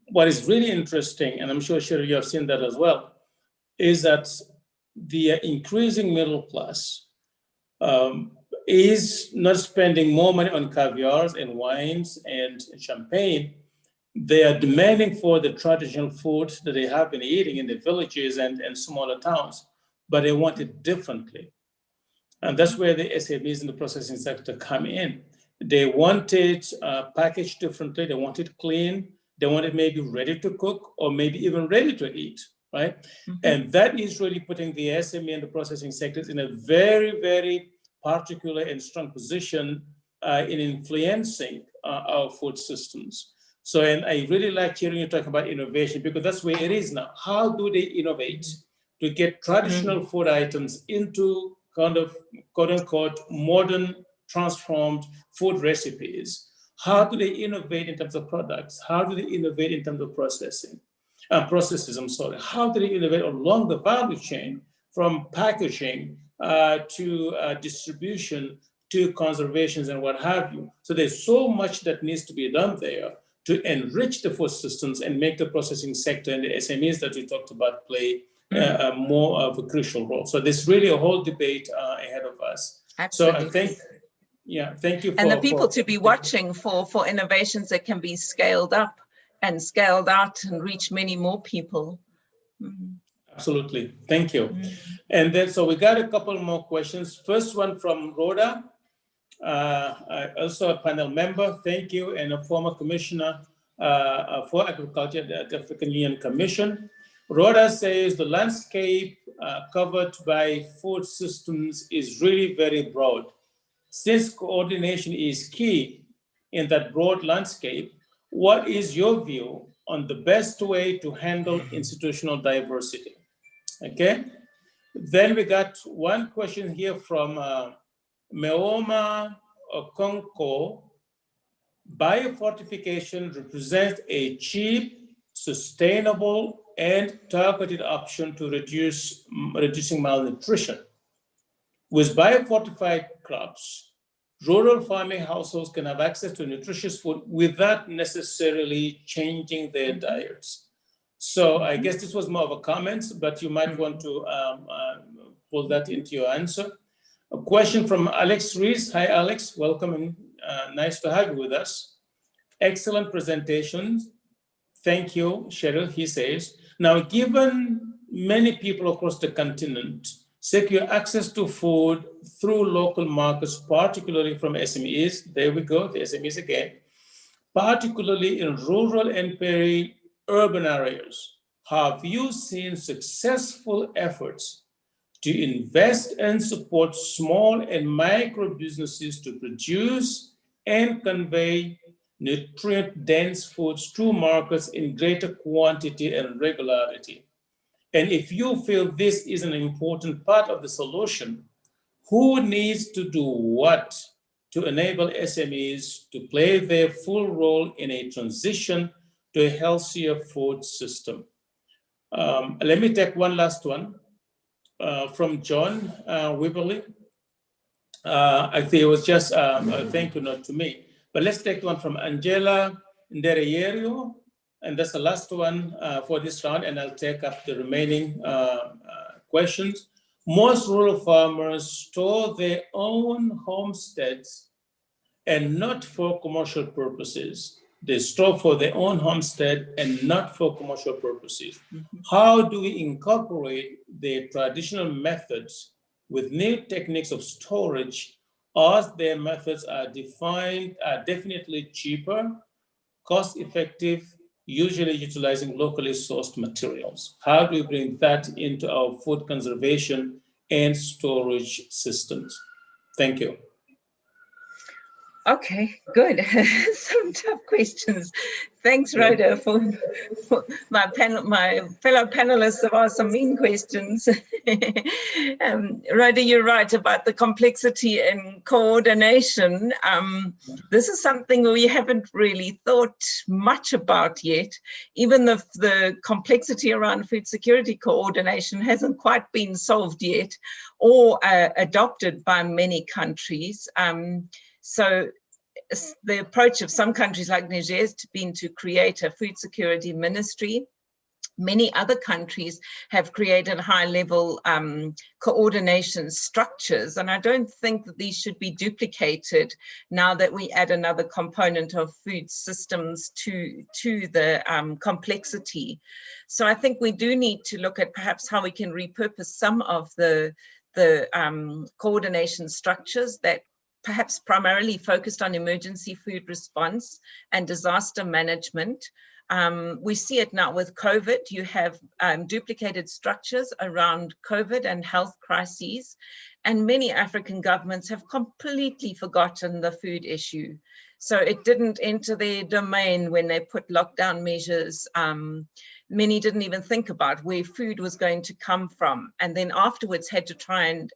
What is really interesting, and I'm sure Cheryl, you have seen that as well, is that the increasing middle class is not spending more money on caviars and wines and champagne. They are demanding for the traditional food that they have been eating in the villages and smaller towns, but they want it differently. And that's where the SMEs in the processing sector come in. They want it packaged differently. They want it clean. They want it maybe ready to cook or maybe even ready to eat, right? Mm-hmm. And that is really putting the SME and the processing sectors in a very, very particular and strong position in influencing our food systems. So, and I really like hearing you talk about innovation, because that's where it is now. How do they innovate to get traditional food items into kind of quote unquote modern transformed food recipes? How do they innovate in terms of products? How do they innovate in terms of processes? How do they innovate along the value chain from packaging to distribution to conservations and what have you? So there's so much that needs to be done there to enrich the food systems and make the processing sector and the SMEs that we talked about play more of a crucial role. So there's really a whole debate ahead of us. Absolutely. So I think, yeah, thank you. And the people to be watching for innovations that can be scaled up and scaled out and reach many more people. Absolutely, thank you. And then, so we got a couple more questions. First one from Rhoda. Also a panel member, thank you, and a former commissioner for agriculture at the African Union Commission. Rhoda says the landscape covered by food systems is really very broad. Since coordination is key in that broad landscape, what is your view on the best way to handle institutional diversity? Okay, then we got one question here from Meoma Okonko. Biofortification represents a cheap, sustainable, and targeted option to reducing malnutrition. With biofortified crops, rural farming households can have access to nutritious food without necessarily changing their diets. So I guess this was more of a comment, but you might want to pull that into your answer. A question from Alex Rees. Hi, Alex. Welcome and nice to have you with us. Excellent presentations. Thank you, Cheryl, he says. Now, given many people across the continent secure access to food through local markets, particularly from SMEs, there we go, the SMEs again, particularly in rural and peri-urban areas, have you seen successful efforts to invest and support small and micro businesses to produce and convey nutrient-dense foods to markets in greater quantity and regularity? And if you feel this is an important part of the solution, who needs to do what to enable SMEs to play their full role in a transition to a healthier food system? Let me take one last one from John Wibberley. I think it was just a thank you note to me. But let's take one from Angela Ndereyerio, and that's the last one for this round, and I'll take up the remaining questions. Most rural farmers store their own homesteads and not for commercial purposes. They store for their own homestead and not for commercial purposes. How do we incorporate their traditional methods with new techniques of storage, as their methods are definitely cheaper, cost-effective, usually utilizing locally sourced materials? How do we bring that into our food conservation and storage systems? Thank you. Okay, good. Some tough questions. Thanks, Rhoda, for my fellow panelists have asked some mean questions. Rhoda, you're right about the complexity and coordination. This is something we haven't really thought much about yet. Even the complexity around food security coordination hasn't quite been solved yet or adopted by many countries. So the approach of some countries like Niger has been to create a food security ministry Many other countries have created high-level coordination structures, and I don't think that these should be duplicated now that we add another component of food systems to the complexity. So I think we do need to look at perhaps how we can repurpose some of the coordination structures that perhaps primarily focused on emergency food response and disaster management. We see it now with COVID. You have duplicated structures around COVID and health crises, and many African governments have completely forgotten the food issue. So it didn't enter their domain when they put lockdown measures. Many didn't even think about where food was going to come from, and then afterwards had to try and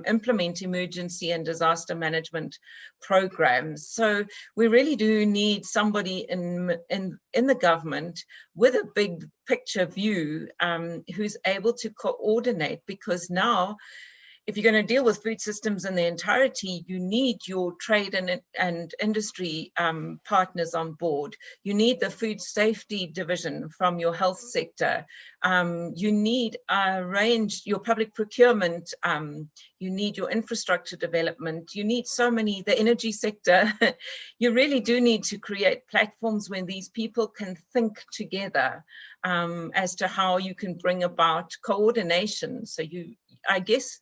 implement emergency and disaster management programs. So we really do need somebody in the government with a big picture view who's able to coordinate, because now, if you're going to deal with food systems in their entirety, you need your trade and industry partners on board. You need the food safety division from your health sector. You need your public procurement. You need your infrastructure development. You need so many, the energy sector. You really do need to create platforms where these people can think together as to how you can bring about coordination. So I guess,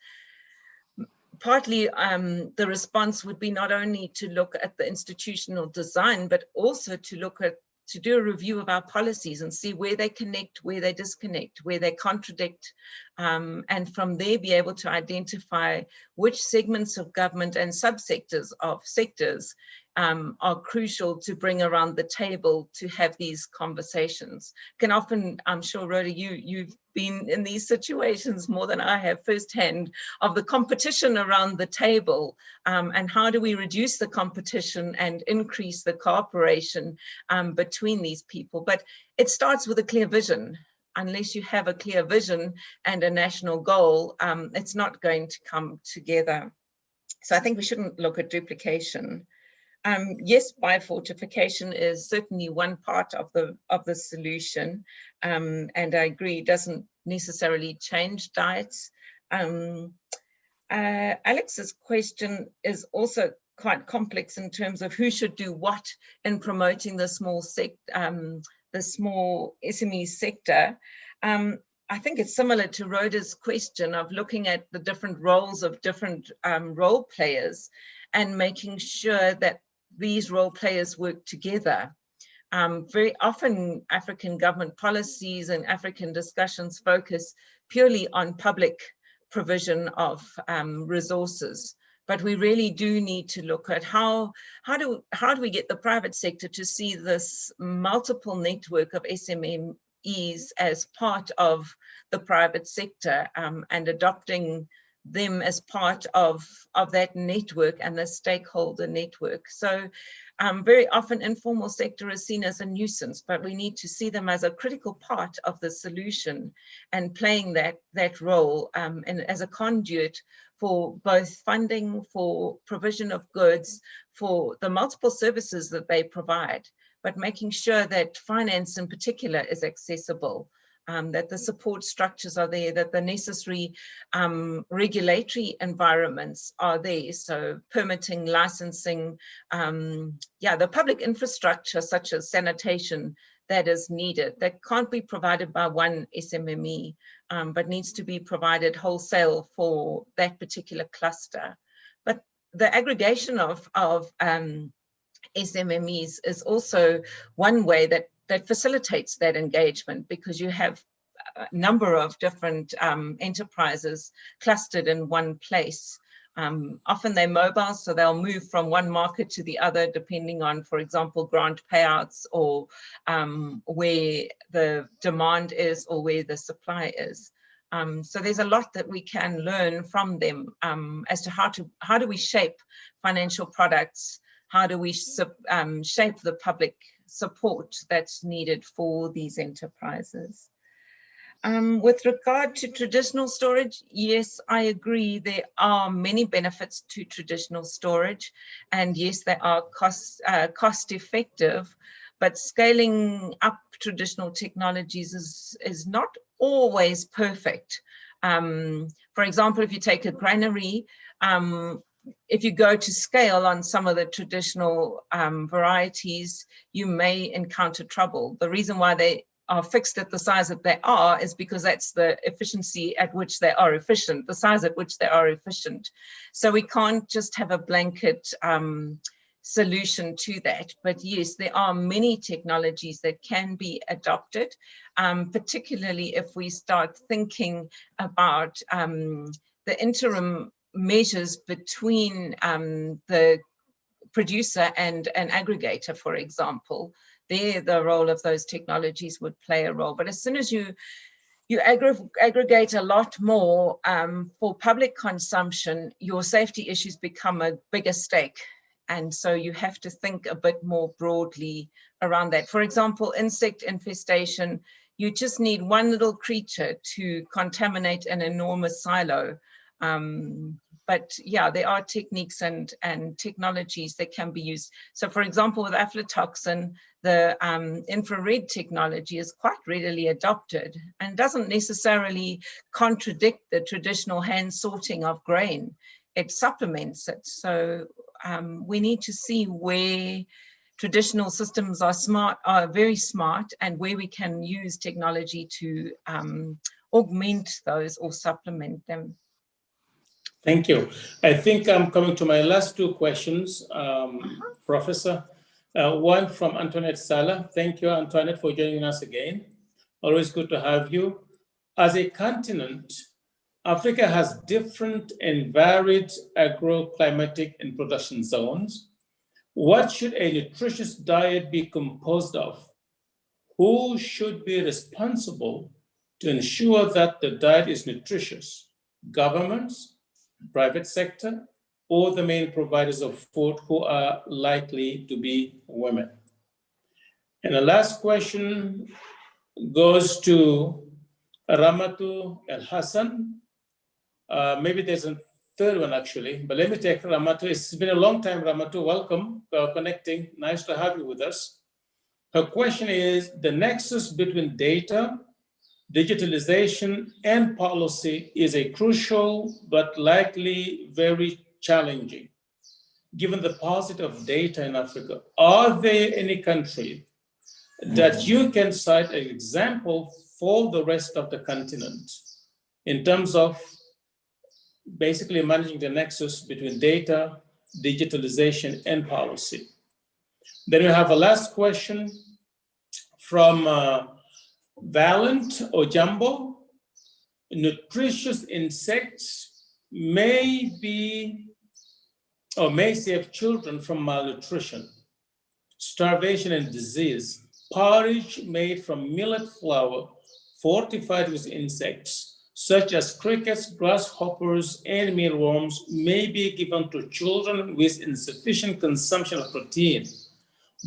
partly the response would be not only to look at the institutional design, but also to do a review of our policies and see where they connect, where they disconnect, where they contradict, and from there be able to identify which segments of government and subsectors of sectors are crucial to bring around the table to have these conversations. Can often, I'm sure, Rhoda, you've been in these situations more than I have firsthand, of the competition around the table, and how do we reduce the competition and increase the cooperation between these people. But it starts with a clear vision. Unless you have a clear vision and a national goal, it's not going to come together. So I think we shouldn't look at duplication. Yes, biofortification is certainly one part of the solution, and I agree, it doesn't necessarily change diets. Alex's question is also quite complex in terms of who should do what in promoting the small SME sector. I think it's similar to Rhoda's question of looking at the different roles of different role players and making sure that these role players work together. Very often African government policies and African discussions focus purely on public provision of resources, but we really do need to look at how do we get the private sector to see this multiple network of SMEs as part of the private sector, and adopting them as part of that network and the stakeholder network. So very often informal sector is seen as a nuisance, but we need to see them as a critical part of the solution and playing that role and as a conduit for both funding, for provision of goods, for the multiple services that they provide, but making sure that finance in particular is accessible. That the support structures are there, that the necessary regulatory environments are there. So permitting, licensing, the public infrastructure such as sanitation that is needed, that can't be provided by one SMME, but needs to be provided wholesale for that particular cluster. But the aggregation of SMMEs is also one way that facilitates that engagement, because you have a number of different enterprises clustered in one place. Often they're mobile, so they'll move from one market to the other, depending on, for example, grant payouts or where the demand is or where the supply is. So there's a lot that we can learn from them as to how do we shape financial products, how do we shape the public support that's needed for these enterprises. With regard to traditional storage, yes, I agree. There are many benefits to traditional storage, and yes, they are cost effective, but scaling up traditional technologies is not always perfect. For example, if you take a granary, if you go to scale on some of the traditional varieties, you may encounter trouble. The reason why they are fixed at the size that they are is because that's the efficiency at which they are efficient, the size at which they are efficient. So we can't just have a blanket solution to that. But yes, there are many technologies that can be adopted, particularly if we start thinking about the interim measures between the producer and an aggregator, for example. There, the role of those technologies would play a role. But as soon as you aggregate a lot more for public consumption, your safety issues become a bigger stake. And so you have to think a bit more broadly around that. For example, insect infestation, you just need one little creature to contaminate an enormous silo. But yeah, there are techniques and technologies that can be used. So for example, with aflatoxin, the infrared technology is quite readily adopted and doesn't necessarily contradict the traditional hand sorting of grain. It supplements it. So we need to see where traditional systems are very smart, and where we can use technology to augment those or supplement them. Thank you. I think I'm coming to my last two questions, Professor. One from Antoinette Sala. Thank you, Antoinette, for joining us again. Always good to have you. As a continent, Africa has different and varied agroclimatic and production zones. What should a nutritious diet be composed of? Who should be responsible to ensure that the diet is nutritious? Governments, private sector, or the main providers of food, who are likely to be women? And the last question goes to Ramatu El Hassan. Maybe there's a third one actually, but let me take Ramatu. It's been a long time, Ramatu. Welcome for connecting. Nice to have you with us. Her question is, the nexus between data, digitalization, and policy is a crucial but likely very challenging. Given the paucity of data in Africa, are there any countries that you can cite an example for the rest of the continent in terms of basically managing the nexus between data, digitalization, and policy? Then we have a last question from Valent Ojambo. Nutritious insects may save children from malnutrition, starvation, and disease. Porridge made from millet flour fortified with insects such as crickets, grasshoppers, and mealworms may be given to children with insufficient consumption of protein.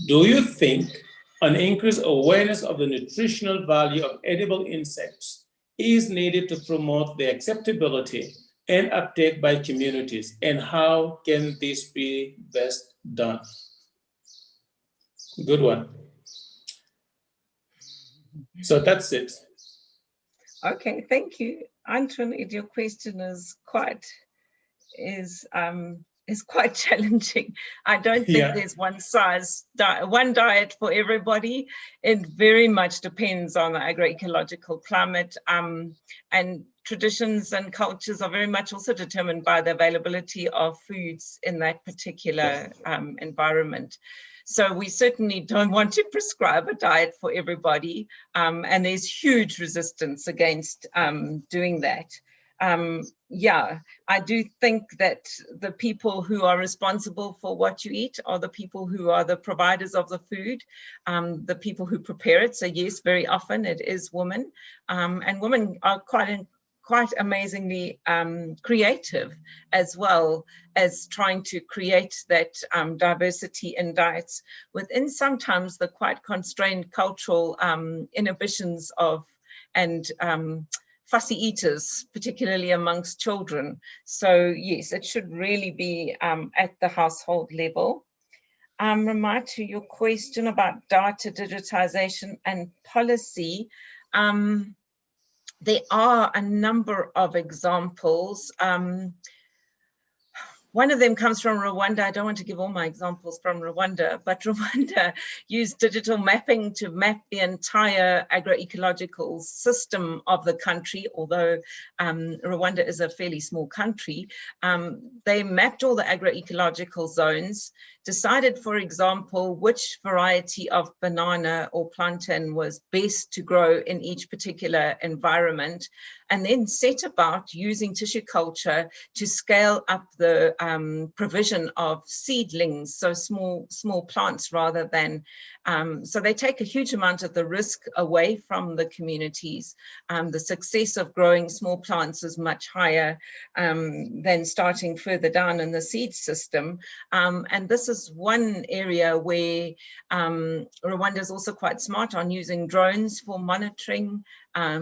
Do you think an increased awareness of the nutritional value of edible insects is needed to promote their acceptability and uptake by communities? And how can this be best done? Good one. So that's it. Okay, thank you, Antoinette. Your question is quite challenging. I don't think there's one diet for everybody. It very much depends on the agroecological climate, and traditions and cultures are very much also determined by the availability of foods in that particular environment. So we certainly don't want to prescribe a diet for everybody, and there's huge resistance against doing that. Yeah, I do think that the people who are responsible for what you eat are the people who are the providers of the food, the people who prepare it. So yes, very often it is women, and women are quite amazingly creative, as well as trying to create that diversity in diets within sometimes the quite constrained cultural inhibitions of fussy eaters, particularly amongst children. So yes, it should really be at the household level. Ramai, to your question about data, digitization and policy, there are a number of examples. One of them comes from Rwanda. I don't want to give all my examples from Rwanda, but Rwanda used digital mapping to map the entire agroecological system of the country, although Rwanda is a fairly small country. They mapped all the agroecological zones, decided, for example, which variety of banana or plantain was best to grow in each particular environment, and then set about using tissue culture to scale up the provision of seedlings, so small plants rather than, so they take a huge amount of the risk away from the communities. The success of growing small plants is much higher than starting further down in the seed system. And this is one area where Rwanda is also quite smart on using drones for monitoring,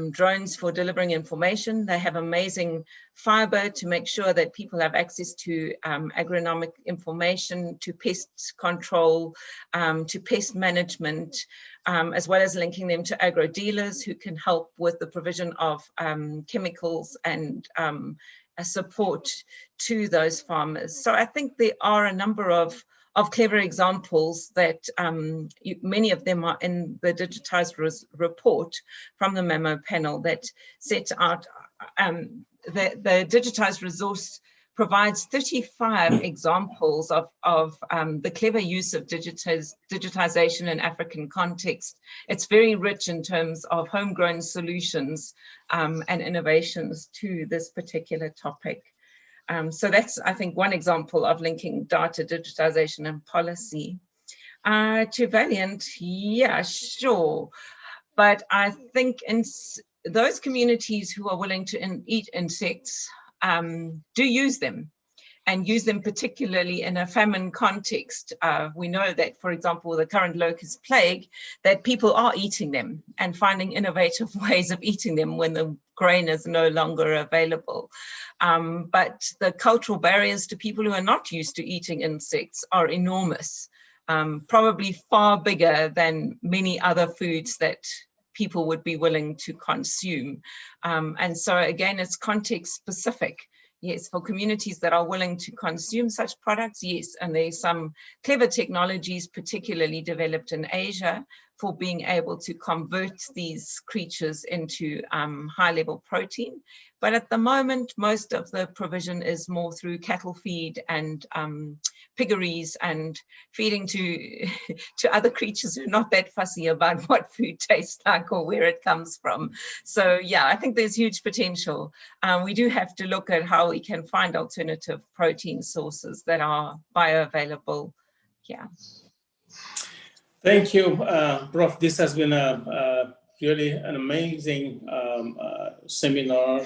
drones for delivering information. They have amazing fiber to make sure that people have access to agronomic information, to pest control, to pest management, as well as linking them to agro dealers who can help with the provision of chemicals and support to those farmers. So I think there are a number of clever examples that many of them are in the digitized report from the memo panel that sets out, the digitized resource provides 35 examples of the clever use of digitization in African context. It's very rich in terms of homegrown solutions and innovations to this particular topic. So that's, I think, one example of linking data, digitization, and policy. To Valiant, yeah, sure. But I think in those communities who are willing to eat insects do use them, and use them particularly in a famine context. We know that, for example, the current locust plague, that people are eating them and finding innovative ways of eating them when the grain is no longer available. But the cultural barriers to people who are not used to eating insects are enormous, probably far bigger than many other foods that people would be willing to consume. And so again, it's context specific. Yes, for communities that are willing to consume such products, yes, and there's some clever technologies, particularly developed in Asia, for being able to convert these creatures into high-level protein. But at the moment, most of the provision is more through cattle feed and piggeries and feeding to other creatures who are not that fussy about what food tastes like or where it comes from. So yeah, I think there's huge potential. We do have to look at how we can find alternative protein sources that are bioavailable. Yeah. Thank you, Prof. This has been really an amazing seminar,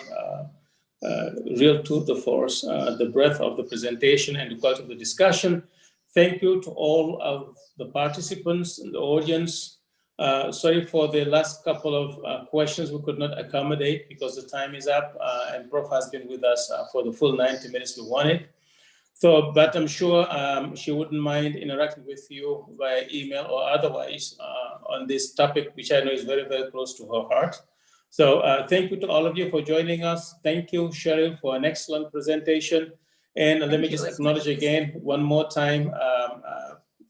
real tour de force, the breadth of the presentation and the quality of the discussion. Thank you to all of the participants in the audience. Sorry for the last couple of questions we could not accommodate because the time is up and Prof has been with us for the full 90 minutes we wanted. So, but I'm sure she wouldn't mind interacting with you via email or otherwise on this topic, which I know is very, very close to her heart. So thank you to all of you for joining us. Thank you, Cheryl, for an excellent presentation. And let me just acknowledge again, one more time,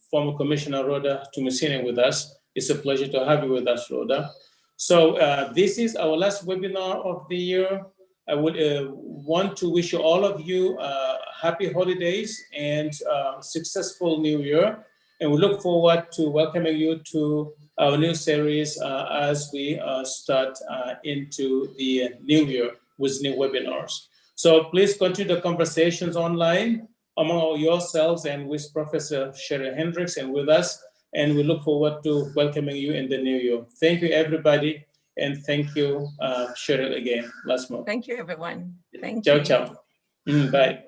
former Commissioner Rhoda Tumusine with us. It's a pleasure to have you with us, Rhoda. So this is our last webinar of the year. I would want to wish you, all of you, happy holidays and successful new year. And we look forward to welcoming you to our new series as we start into the new year with new webinars. So please continue the conversations online among yourselves and with Professor Cheryl Hendricks and with us. And we look forward to welcoming you in the new year. Thank you, everybody. And thank you, Cheryl, again. Last month. Thank you, everyone. Thank you. you. Ciao, ciao. Bye.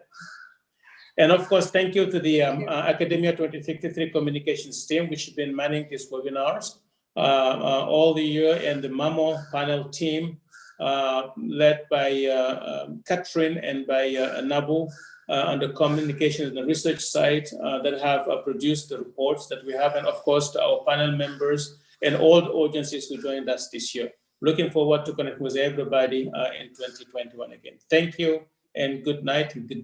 And of course, thank you to the Academia 2063 communications team, which has been manning these webinars all the year, and the MAMO panel team led by Catherine and by Nabu, on the communication and the research side that have produced the reports that we have, and of course to our panel members and all the agencies who joined us this year. Looking forward to connecting with everybody in 2021 again. Thank you and good night and good